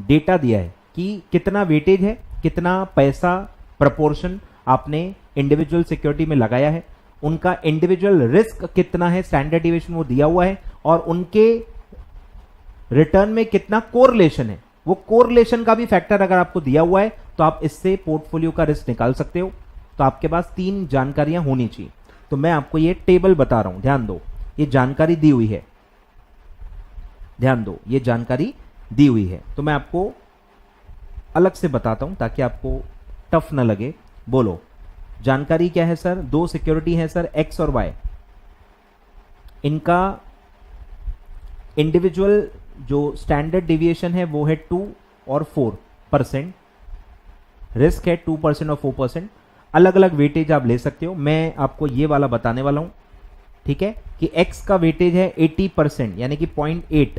डेटा दिया है कि कितना वेटेज है, कितना पैसा प्रपोर्शन आपने इंडिविजुअल सिक्योरिटी में लगाया है, उनका इंडिविजुअल रिस्क कितना है, स्टैंडर्ड डिविएशन वो दिया हुआ है, और उनके रिटर्न में कितना कोरिलेशन है, वो कोरिलेशन का भी फैक्टर अगर आपको दिया हुआ है तो आप इससे पोर्टफोलियो का रिस्क निकाल सकते हो। तो आपके पास 3 जानकारियां होनी चाहिए। तो मैं आपको ये टेबल बता रहा हूं, ध्यान दो, ये जानकारी दी हुई है, ध्यान दो, ये जानकारी दी हुई है। तो मैं आपको अलग से बताता हूं ताकि आपको टफ ना लगे। बोलो, जानकारी क्या है सर? 2 सिक्योरिटी है सर, एक्स और वाई। इनका इंडिविजुअल जो स्टैंडर्ड डिविएशन है वो है 2 और 4%, रिस्क है 2% और 4%। अलग अलग वेटेज आप ले सकते हो। मैं आपको ये वाला बताने वाला हूं, ठीक है, कि x का वेटेज है 80%, यानी कि 0.8,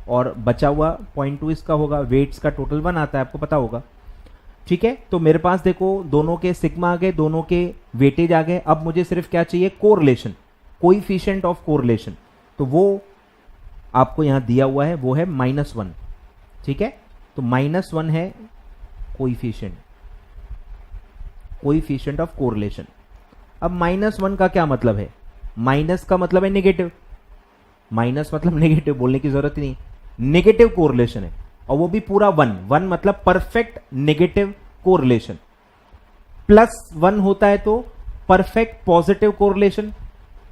और बचा हुआ 0.2 इसका होगा। वेट्स का टोटल 1 आता है, आपको पता होगा, ठीक है। तो मेरे पास देखो दोनों के सिग्मा आ गए, दोनों के वेटेज आ गए। अब मुझे सिर्फ क्या चाहिए? Correlation, coefficient of correlation. तो वो आपको यहां दिया हुआ है, वो है -1, ठीक है। तो -1 है कोएफिशिएंट ऑफ कोरिलेशन। अब -1 का क्या मतलब है? माइनस का मतलब है नेगेटिव, माइनस मतलब नेगेटिव, बोलने की जरूरत ही नहीं, नेगेटिव कोरिलेशन है, और वो भी पूरा 1 मतलब परफेक्ट नेगेटिव कोरिलेशन। +1 होता है तो परफेक्ट पॉजिटिव कोरिलेशन,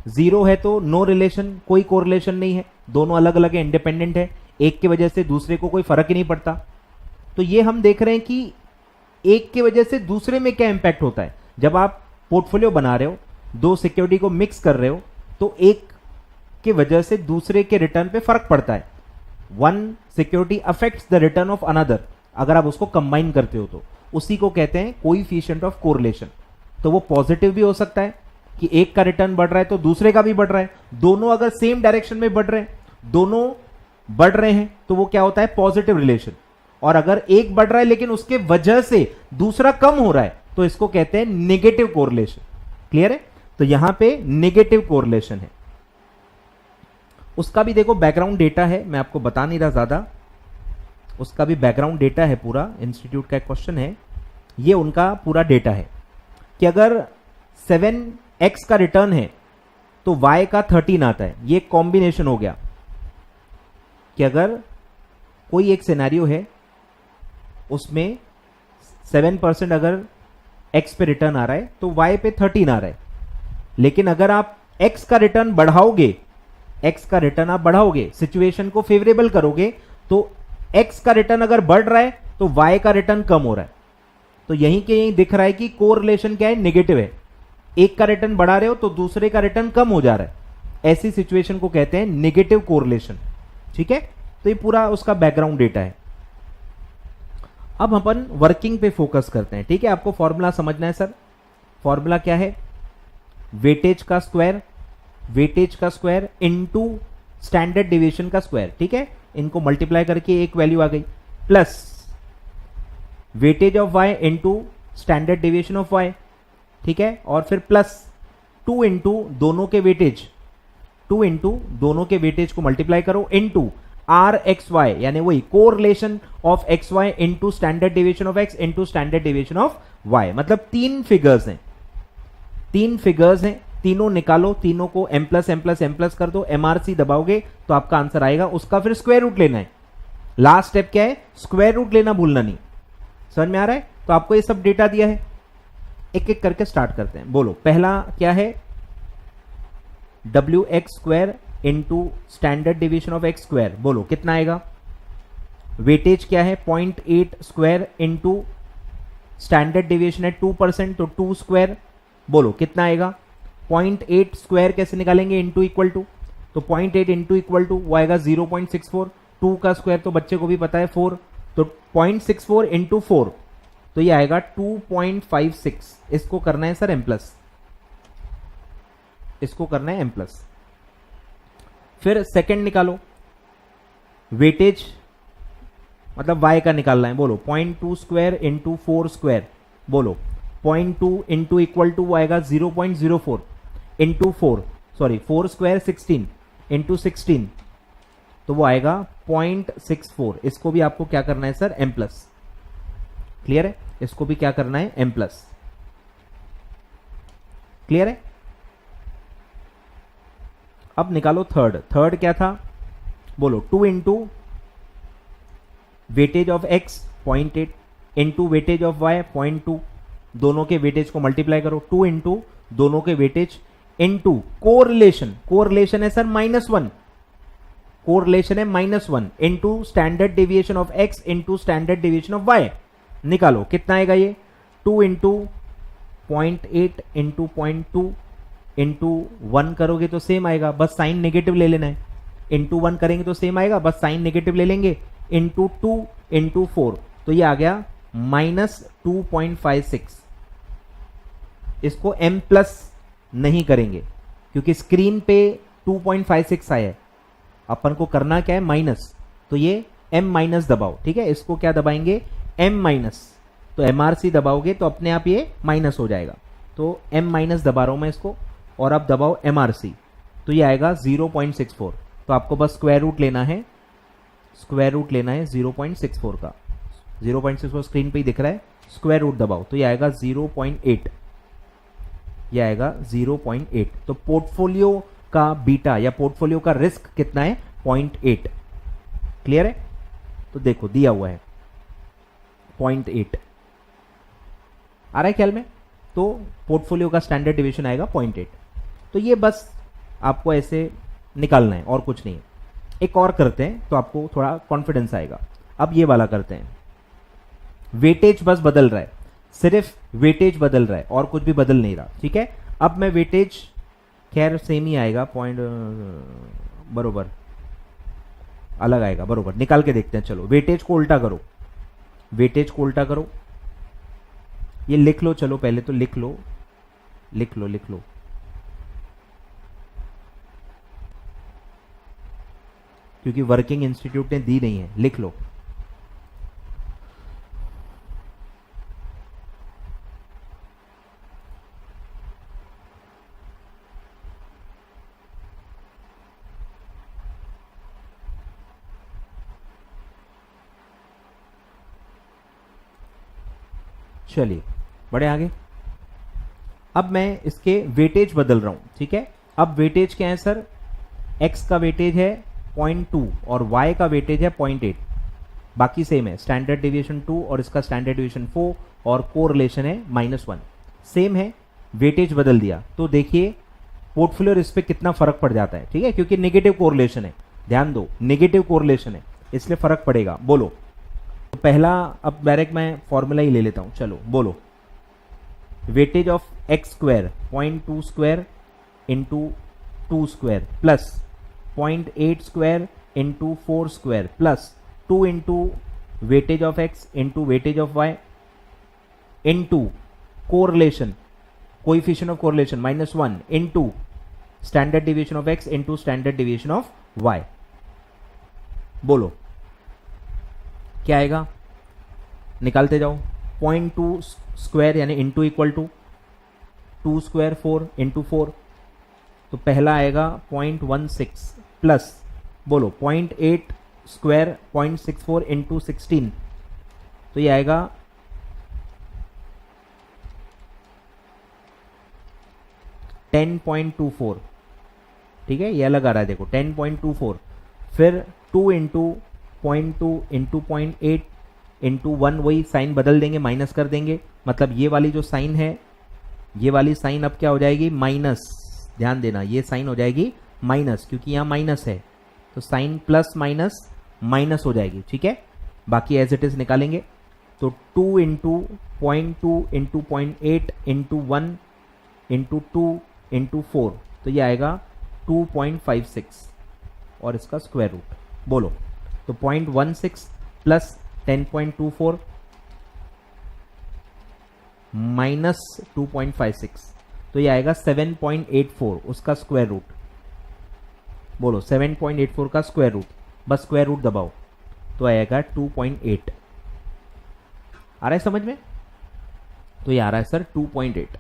0 है तो नो रिलेशन, कोई कोरिलेशन नहीं है, दोनों अलग अलग है, इंडिपेंडेंट है, एक की वजह से दूसरे को कोई फर्क ही नहीं पड़ता। तो ये हम देख रहे हैं कि एक की वजह से दूसरे में क्या इंपैक्ट होता है। जब आप पोर्टफोलियो बना रहे हो, 2 सिक्योरिटी को मिक्स कर रहे हो, तो एक की वजह से दूसरे के रिटर्न पे फर्क पड़ता है। 1 security affects the return of another, अगर आप उसको कंबाइन करते हो तो उसी को कहते हैं कोएफिशिएंट ऑफ कोरिलेशन। तो वो पॉजिटिव भी हो सकता है कि एक का रिटर्न बढ़ रहा है तो दूसरे का भी बढ़ रहा है, दोनों अगर सेम डायरेक्शन में बढ़ रहे हैं, दोनों बढ़ रहे हैं, तो वो क्या होता है? Positive relation. और अगर एक बढ़ रहा है लेकिन उसके वजह से दूसरा कम हो रहा है, तो इसको कहते हैं नेगेटिव कोरिलेशन। क्लियर है? तो यहां पे नेगेटिव कोरिलेशन है। उसका भी देखो बैकग्राउंड डेटा है, मैं आपको बता नहीं रहा ज्यादा, उसका भी बैकग्राउंड डेटा है पूरा, इंस्टीट्यूट का एक क्वेश्चन है, ये उनका पूरा डेटा है कि अगर 7x का रिटर्न है तो y का 13 आता है। ये कॉम्बिनेशन हो गया कि अगर कोई एक सिनेरियो है उसमें 7% अगर x पे रिटर्न आ रहा है तो y पे 13 आ रहा है, लेकिन अगर आप x का रिटर्न बढ़ाओगे, x का रिटर्न आप बढ़ाओगे, सिचुएशन को फेवरेबल करोगे, तो x का रिटर्न अगर बढ़ रहा है तो y का रिटर्न कम हो रहा है। तो यहीं के यहीं दिख रहा है कि कोरिलेशन क्या है? नेगेटिव है। एक का रिटर्न बढ़ा रहे हो तो दूसरे का रिटर्न कम हो जा रहा है, ऐसी सिचुएशन को कहते हैं नेगेटिव कोरिलेशन। ठीक है, तो ये पूरा उसका बैकग्राउंड डेटा है। अब अपन वर्किंग पे फोकस करते हैं। ठीक है, आपको फॉर्मूला समझना है सर। फॉर्मूला क्या है? वेटेज का स्क्वायर, वेटेज का स्क्वायर इनटू स्टैंडर्ड डिविएशन का स्क्वायर। ठीक है, इनको मल्टीप्लाई करके एक वैल्यू आ गई, plus weightage of y into standard deviation of y। ठीक है, और फिर प्लस 2 इंटू दोनों के वेटेज, 2 इंटू दोनों के वेटेज को मल्टीप्लाई करो इनटू आर एक्स वाई, यानी वही correlation of X Y into standard deviation of X into standard deviation of Y. मतलब 3 फिगर्स हैं, 3 फिगर्स हैं, तीनों निकालो, तीनों को m plus M plus M plus कर दो, MRC दबाओगे तो आपका आंसर आएगा। उसका फिर स्क्वायर रूट लेना है। लास्ट स्टेप क्या है? स्क्वायर रूट लेना भूलना नहीं। समझ में आ रहा है? तो आपको ये सब डेटा दिया है, एक एक करके स्टार्ट करते हैं। बोलो, पहला क्या है? W x square into standard deviation of x square. बोलो कितना आएगा? वेटेज क्या है? 0.8 स्क्वायर इंटू स्टैंडर्ड डिविएशन है 2%, तो 2 स्क्वायर। बोलो कितना आएगा? 0.8 स्क्वायर कैसे निकालेंगे? इंटू इक्वल टू, तो 0.8 इंटू इक्वल टू वो आएगा 0.64। 2 का स्क्वायर तो बच्चे को भी पता है 4, तो 0.64 इंटू 4, तो ये आएगा 2.56। इसको करना है सर m प्लस, इसको करना है m प्लस। फिर सेकंड निकालो, वेटेज मतलब y का निकालना है। बोलो 0.2 स्क्वायर इंटू 4 स्क्वायर। बोलो 0.2 इंटू इक्वल टू आएगा 0.04 इंटू 4, सॉरी 4 स्क्वायर 16 इंटू 16, तो वो आएगा 0.64। इसको भी आपको क्या करना है सर? m plus. क्लियर है? इसको भी क्या करना है? m plus. क्लियर है? अब निकालो थर्ड। थर्ड क्या था, बोलो 2 into weightage of x 0.8 into weightage of y 0.2, दोनों के वेटेज को मल्टीप्लाई करो। 2 इंटू दोनों के वेटेज इंटू कोरिलेशन, कोरिलेशन है सर -1, कोरिलेशन है -1 into standard deviation of x into standard deviation of y। निकालो कितना आएगा ये, 2 इंटू 0.8 इंटू 0.2 इंटू 1 करोगे तो सेम आएगा, बस साइन नेगेटिव ले लेना है। इंटू 1 करेंगे तो सेम आएगा, बस साइन नेगेटिव ले लेंगे। इंटू 2 इंटू 4, तो ये आ गया -2.56। इसको m प्लस नहीं करेंगे क्योंकि स्क्रीन पे 2.56 आया है, अपन को करना क्या है माइनस, तो ये m माइनस दबाओ, ठीक है। इसको क्या दबाएंगे, m माइनस, तो MRC दबाओगे तो अपने आप ये माइनस हो जाएगा, तो m माइनस दबा रहा हूं मैं इसको, और अब दबाओ MRC, तो ये आएगा 0.64। तो आपको बस स्क्वायर रूट लेना है, स्क्वायर रूट लेना है 0.64 का। 0.64 स्क्रीन पे ही दिख रहा है, स्क्वायर रूट दबाओ तो ये आएगा 0.8, ये आएगा 0.8। तो पोर्टफोलियो का बीटा या पोर्टफोलियो का रिस्क कितना है, 0.8। क्लियर है, तो देखो दिया हुआ है 0.8 आ रहा है ख्याल में, तो पोर्टफोलियो का स्टैंडर्ड डिवीजन आएगा 0.8। तो ये बस आपको ऐसे निकालना है और कुछ नहीं है। एक और करते हैं तो आपको थोड़ा कॉन्फिडेंस आएगा। अब ये वाला करते हैं, वेटेज बस बदल रहा है, सिर्फ वेटेज बदल रहा है और कुछ भी बदल नहीं रहा, ठीक है। अब मैं वेटेज, खैर सेम ही आएगा, पॉइंट बरोबर अलग आएगा, बरोबर निकाल के देखते हैं। चलो वेटेज को उल्टा करो, वेटेज को उल्टा करो, ये लिख लो, चलो पहले तो लिख लो, लिख लो, लिख लो। क्योंकि वर्किंग इंस्टीट्यूट ने दी नहीं है, लिख लो। चलिए बड़े आगे। अब मैं इसके वेटेज बदल रहा हूं, ठीक है। अब वेटेज क्या है सर, x का वेटेज है 0.2 और y का वेटेज है 0.8, बाकी सेम है। स्टैंडर्ड डेविएशन 2 और इसका स्टैंडर्ड डेविएशन 4 और कोरिलेशन है -1, सेम है। वेटेज बदल दिया तो देखिए पोर्टफोलियो रिस्क पे कितना फर्क पड़ जाता है, ठीक है, क्योंकि नेगेटिव कोरिलेशन है, ध्यान दो नेगेटिव कोरिलेशन है, इसलिए फर्क पड़ेगा। बोलो तो पहला, अब डायरेक्ट मैं फॉर्मूला ही ले लेता हूं, चलो बोलो। Weightage of x square 0.2 square into 2 square plus 0.8 square into 4 square plus 2 into weightage of x into weightage of y into correlation, coefficient of correlation -1 into standard deviation of x into standard deviation of y। बोलो क्या आएगा, निकालते जाओ। 0.2 square यानी into equal to 2 square 4 into 4, तो पहला आएगा 0.16 plus बोलो 0.8 स्क्वायर 0.64 इंटू 16, तो ये आएगा 10.24, ठीक है, ये अलग आ रहा है देखो 10.24। फिर 2 इंटू 0.2 इंटू 0.8 इंटू 1, वही साइन बदल देंगे, माइनस कर देंगे, मतलब ये वाली जो साइन है, ये वाली साइन अब क्या हो जाएगी, माइनस। ध्यान देना ये साइन हो जाएगी माइनस, क्योंकि यहाँ माइनस है, तो साइन प्लस माइनस माइनस हो जाएगी, ठीक है। बाकी एज इट इज निकालेंगे, तो 2 into 0.2 into 0.8 into 1 into 2 into 4, तो ये आएगा 2.56 और इसका स्क्वायर रूट। बोलो तो 0.16 प्लस 10.24 माइनस 2.56, तो ये आएगा 7.84, उसका स्क्वायर रूट। बोलो 7.84 का स्क्वायर रूट, बस स्क्वायर रूट दबाओ तो आएगा 2.8। आ रहा है समझ में, तो ये आ रहा है सर 2.8।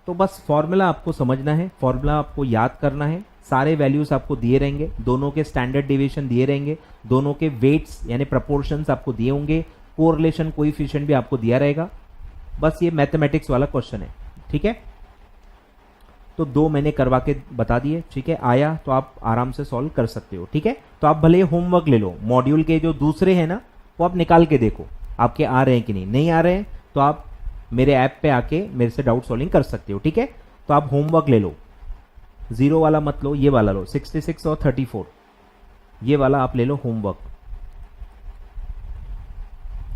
तो बस फॉर्मूला आपको समझना है, फॉर्मूला आपको याद करना है, सारे वैल्यूज आपको दिए रहेंगे, दोनों के स्टैंडर्ड डेविएशन दिए रहेंगे, दोनों के वेट्स यानी प्रपोर्शंस आपको दिए होंगे, कोरिलेशन कोएफिशिएंट भी आपको दिया रहेगा। बस ये मैथमेटिक्स वाला क्वेश्चन है, ठीक है। तो 2 मैंने करवा के बता दिए, ठीक है। आया तो आप आराम से सॉल्व कर सकते हो, ठीक है। तो आप भले होमवर्क ले लो, मॉड्यूल के जो दूसरे हैं ना वो आप निकाल के देखो आपके आ रहे हैं कि नहीं। नहीं आ रहे हैं तो आप मेरे ऐप पे आके मेरे से डाउट सॉल्विंग कर सकते हो, ठीक है। तो आप होमवर्क ले लो, 0 वाला मत लो, ये वाला लो, 66 और 34, ये वाला आप ले लो होमवर्क,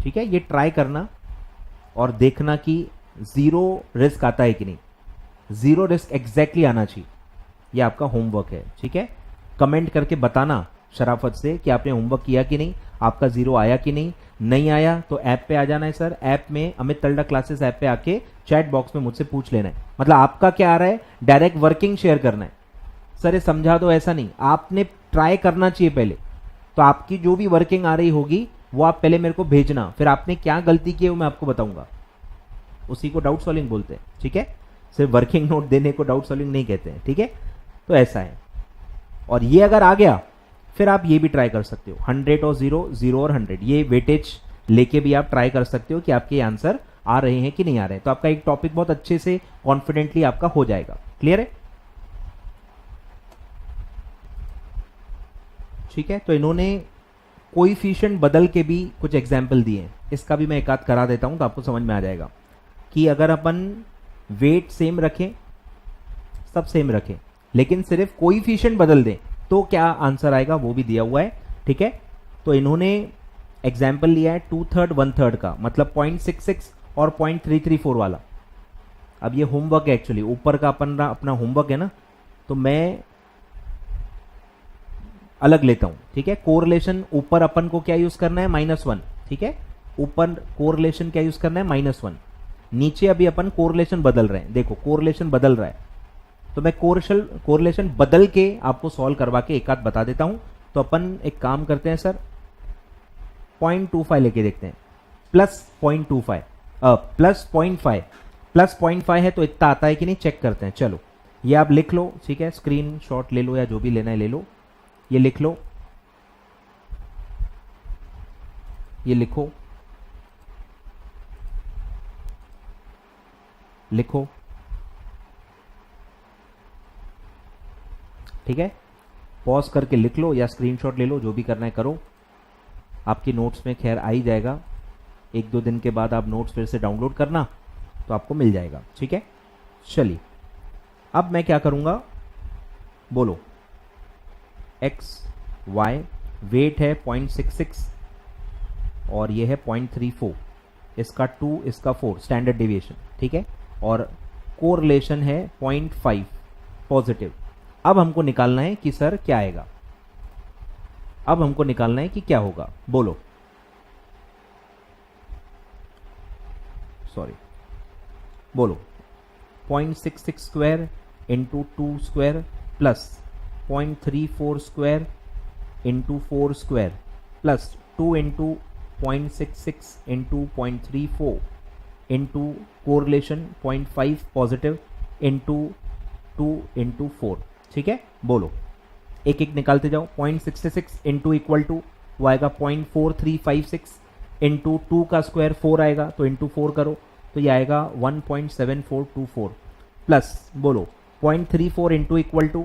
ठीक है। ये ट्राई करना और देखना कि 0 रिस्क आता है कि नहीं। 0 रिस्क एग्जैक्टली आना चाहिए, ये आपका होमवर्क है, ठीक है। कमेंट करके बताना शराफत से कि आपने होमवर्क किया कि नहीं, आपका 0 आया कि नहीं। नहीं आया तो ऐप पे आ जाना है सर, ऐप में अमित तलडा क्लासेस ऐप पे आके चैट बॉक्स में मुझसे पूछ लेना है। मतलब आपका क्या आ रहा है, डायरेक्ट वर्किंग शेयर करना है। सर ये समझा दो, ऐसा नहीं, आपने ट्राई करना चाहिए पहले। तो आपकी जो भी वर्किंग आ रही होगी वो आप पहले मेरे को भेजना, फिर आपने क्या गलती की है वो मैं आपको बताऊंगा, उसी को डाउट सॉल्विंग बोलते हैं, ठीक है। सिर्फ वर्किंग नोट देने को डाउट सॉल्विंग नहीं कहते हैं, ठीक है। तो ऐसा है, और ये अगर आ गया फिर आप ये भी ट्राई कर सकते हो, 100 और 0, 0 और 100, ये वेटेज लेके भी आप ट्राई कर सकते हो कि आपके आंसर आ रहे हैं कि नहीं आ रहे हैं। तो आपका एक टॉपिक बहुत अच्छे से कॉन्फिडेंटली आपका हो जाएगा। क्लियर है, ठीक है। तो इन्होंने कोएफिशिएंट बदल के भी कुछ एग्जाम्पल दिए हैं, इसका भी मैं एक आध करा देता हूं तो आपको समझ में आ जाएगा कि अगर अपन वेट सेम रखें, सब सेम रखें, लेकिन सिर्फ कोएफिशिएंट बदल दें तो क्या आंसर आएगा, वो भी दिया हुआ है, ठीक है। तो इन्होंने एग्जाम्पल लिया है 2/3 1/3 का, मतलब 0.66 और 0.334 वाला। अब ये होमवर्क है एक्चुअली, ऊपर का अपना होमवर्क है ना, तो मैं अलग लेता हूं, ठीक है। कोरिलेशन ऊपर अपन को क्या यूज करना है, -1, ठीक है। ऊपर कोरिलेशन क्या यूज करना है, -1। नीचे अभी अपन कोरिलेशन बदल रहे हैं, देखो कोरिलेशन बदल रहा है, तो मैं कोरिलेशन बदल के आपको सॉल्व करवा के एक आध बता देता हूं। तो अपन एक काम करते हैं सर, 0.25 लेके देखते हैं, +0.25, +0.5 है तो इतना आता है कि नहीं, चेक करते हैं। चलो ये आप लिख लो, ठीक है, स्क्रीन शॉट ले लो या जो भी लेना है ले लो, ये लिख लो, ये लिखो, लिखो, ठीक है। पॉज करके लिख लो या स्क्रीनशॉट ले लो, जो भी करना है करो। आपकी नोट्स में खैर आ ही जाएगा, 1-2 दिन के बाद आप नोट्स फिर से डाउनलोड करना तो आपको मिल जाएगा, ठीक है। चलिए अब मैं क्या करूंगा, बोलो। एक्स वाई वेट है 0.66 और ये है 0.34, इसका 2 इसका 4 स्टैंडर्ड डेविएशन, ठीक है। और कोरिलेशन है 0.5 पॉजिटिव। अब हमको निकालना है कि सर क्या आएगा, अब हमको निकालना है कि क्या होगा, बोलो। सॉरी, बोलो। 0.66 square into 2 square plus 0.34 square into 4 square plus 2 into 0.66 into 0.34 into correlation 0.5 positive into 2 into 4, ठीक है। बोलो, एक एक निकालते जाओ। 0.66 इंटू इक्वल टू वो आएगा 0.4356 इंटू 2 का स्क्वायर 4 आएगा, तो इंटू 4 करो तो ये आएगा 1.7424 प्लस बोलो 0.34 इंटू इक्वल टू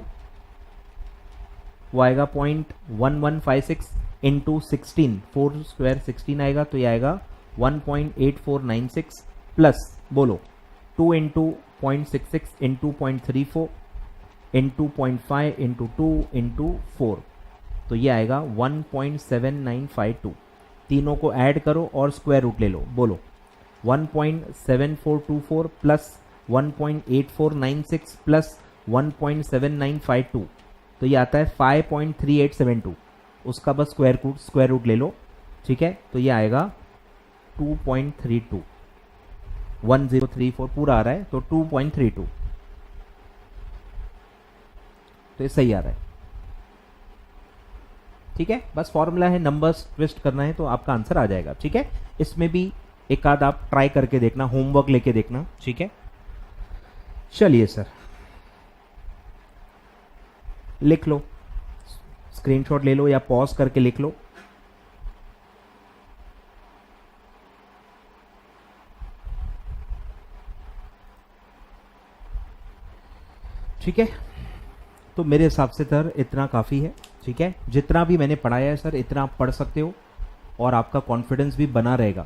वो आएगा 0.1156 इंटू 16, 4 स्क्वायर 16 आएगा, तो ये आएगा 1.8496 प्लस बोलो 2 into 0.66 into 0.34 into 0.5 into 2 into 4, तो ये आएगा 1.7952। तीनों को ऐड करो और स्क्वायर रूट ले लो, बोलो 1.7424 प्लस 1.8496 प्लस 1.7952, तो ये आता है 5.3872। उसका बस स्क्वायर रूट ले लो, ठीक है। तो ये आएगा 2.32, 1034 पूरा आ रहा है तो 2.32, तो ये सही आ रहा है, ठीक है। बस फॉर्मूला है, नंबर्स ट्विस्ट करना है तो आपका आंसर आ जाएगा, ठीक है। इसमें भी एक आध आप ट्राई करके देखना, होमवर्क लेके देखना, ठीक है। चलिए सर, लिख लो, स्क्रीनशॉट ले लो या पॉज करके लिख लो। ठीक है, तो मेरे हिसाब से सर इतना काफ़ी है। ठीक है, जितना भी मैंने पढ़ाया है सर इतना आप पढ़ सकते हो और आपका कॉन्फिडेंस भी बना रहेगा।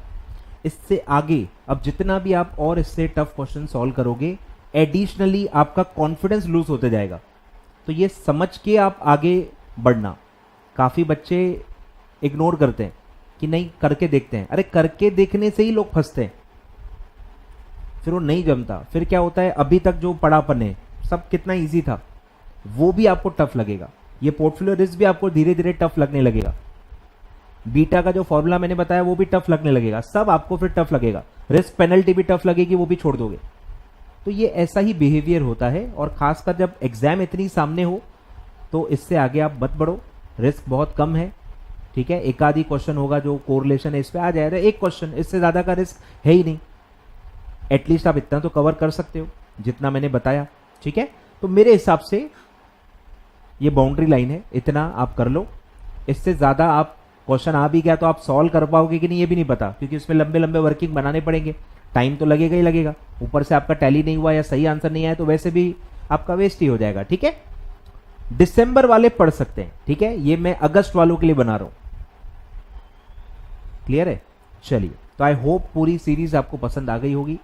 इससे आगे अब जितना भी आप और इससे टफ क्वेश्चन सॉल्व करोगे, एडिशनली आपका कॉन्फिडेंस लूज होते जाएगा। तो ये समझ के आप आगे बढ़ना। काफ़ी बच्चे इग्नोर करते हैं कि नहीं करके देखते हैं। अरे करके देखने से ही लोग फंसते हैं, फिर वो नहीं जमता। फिर क्या होता है, अभी तक जो पढ़ापन है सब कितना इजी था वो भी आपको टफ लगेगा। ये पोर्टफोलियो रिस्क भी आपको धीरे धीरे टफ लगने लगेगा। बीटा का जो फॉर्मूला मैंने बताया वो भी टफ लगने लगेगा। सब आपको फिर टफ लगेगा। रिस्क पेनल्टी भी टफ लगेगी, वो भी छोड़ दोगे। तो ये ऐसा ही बिहेवियर होता है, और खासकर जब एग्जाम इतनी सामने हो तो इससे आगे आप मत बढ़ो। रिस्क बहुत कम है। ठीक है, एक आधी क्वेश्चन होगा जो कोरिलेशन है इस पे आ जाएगा, एक क्वेश्चन, इससे ज्यादा का रिस्क है ही नहीं। एटलीस्ट आप इतना तो कवर कर सकते हो जितना मैंने बताया। ठीक है, तो मेरे हिसाब से ये बाउंड्री लाइन है, इतना आप कर लो। इससे ज्यादा आप क्वेश्चन आ भी गया तो आप सॉल्व कर पाओगे कि नहीं ये भी नहीं पता, क्योंकि उसमें लंबे लंबे वर्किंग बनाने पड़ेंगे। टाइम तो लगेगा ही लगेगा, ऊपर से आपका टैली नहीं हुआ या सही आंसर नहीं आया तो वैसे भी आपका वेस्ट ही हो जाएगा। ठीक है, दिसंबर वाले पढ़ सकते हैं। ठीक है, ये मैं अगस्त वालों के लिए बना रहा हूं। क्लियर है? चलिए, तो आई होप पूरी सीरीज आपको पसंद आ गई होगी,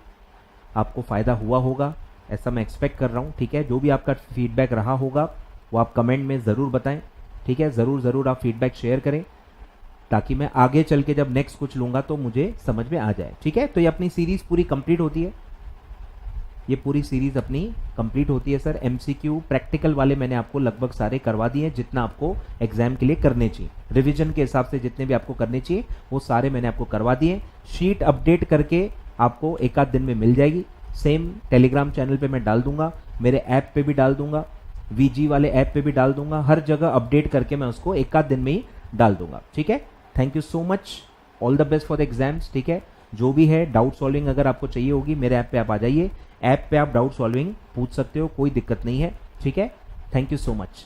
आपको फायदा हुआ होगा, ऐसा मैं एक्सपेक्ट कर रहा हूं। ठीक है, जो भी आपका फीडबैक रहा होगा वो आप कमेंट में जरूर बताएं। ठीक है, जरूर जरूर आप फीडबैक शेयर करें ताकि मैं आगे चल के जब नेक्स्ट कुछ लूंगा तो मुझे समझ में आ जाए। ठीक है, तो ये अपनी सीरीज पूरी कंप्लीट होती है। ये पूरी सीरीज अपनी कंप्लीट होती है सर। एमसीक्यू प्रैक्टिकल वाले मैंने आपको लगभग सारे करवा दिए हैं, जितना आपको एग्जाम के लिए करने चाहिए। रिवीजन के हिसाब से जितने भी आपको करने चाहिए वो सारे मैंने आपको करवा दिए। शीट अपडेट करके आपको एक आध दिन में मिल जाएगी। सेम टेलीग्राम चैनल पे मैं डाल दूंगा, मेरे ऐप पे भी डाल दूंगा, वीजी वाले ऐप पे भी डाल दूंगा। हर जगह अपडेट करके मैं उसको एक आध दिन में ही डाल दूंगा। ठीक है, thank you so much, all the best for the exams. ठीक है, जो भी है डाउट सॉल्विंग अगर आपको चाहिए होगी मेरे ऐप पे आप आ जाइए। ऐप पे आप डाउट सॉल्विंग पूछ सकते हो, कोई दिक्कत नहीं है। ठीक है, थैंक यू सो मच।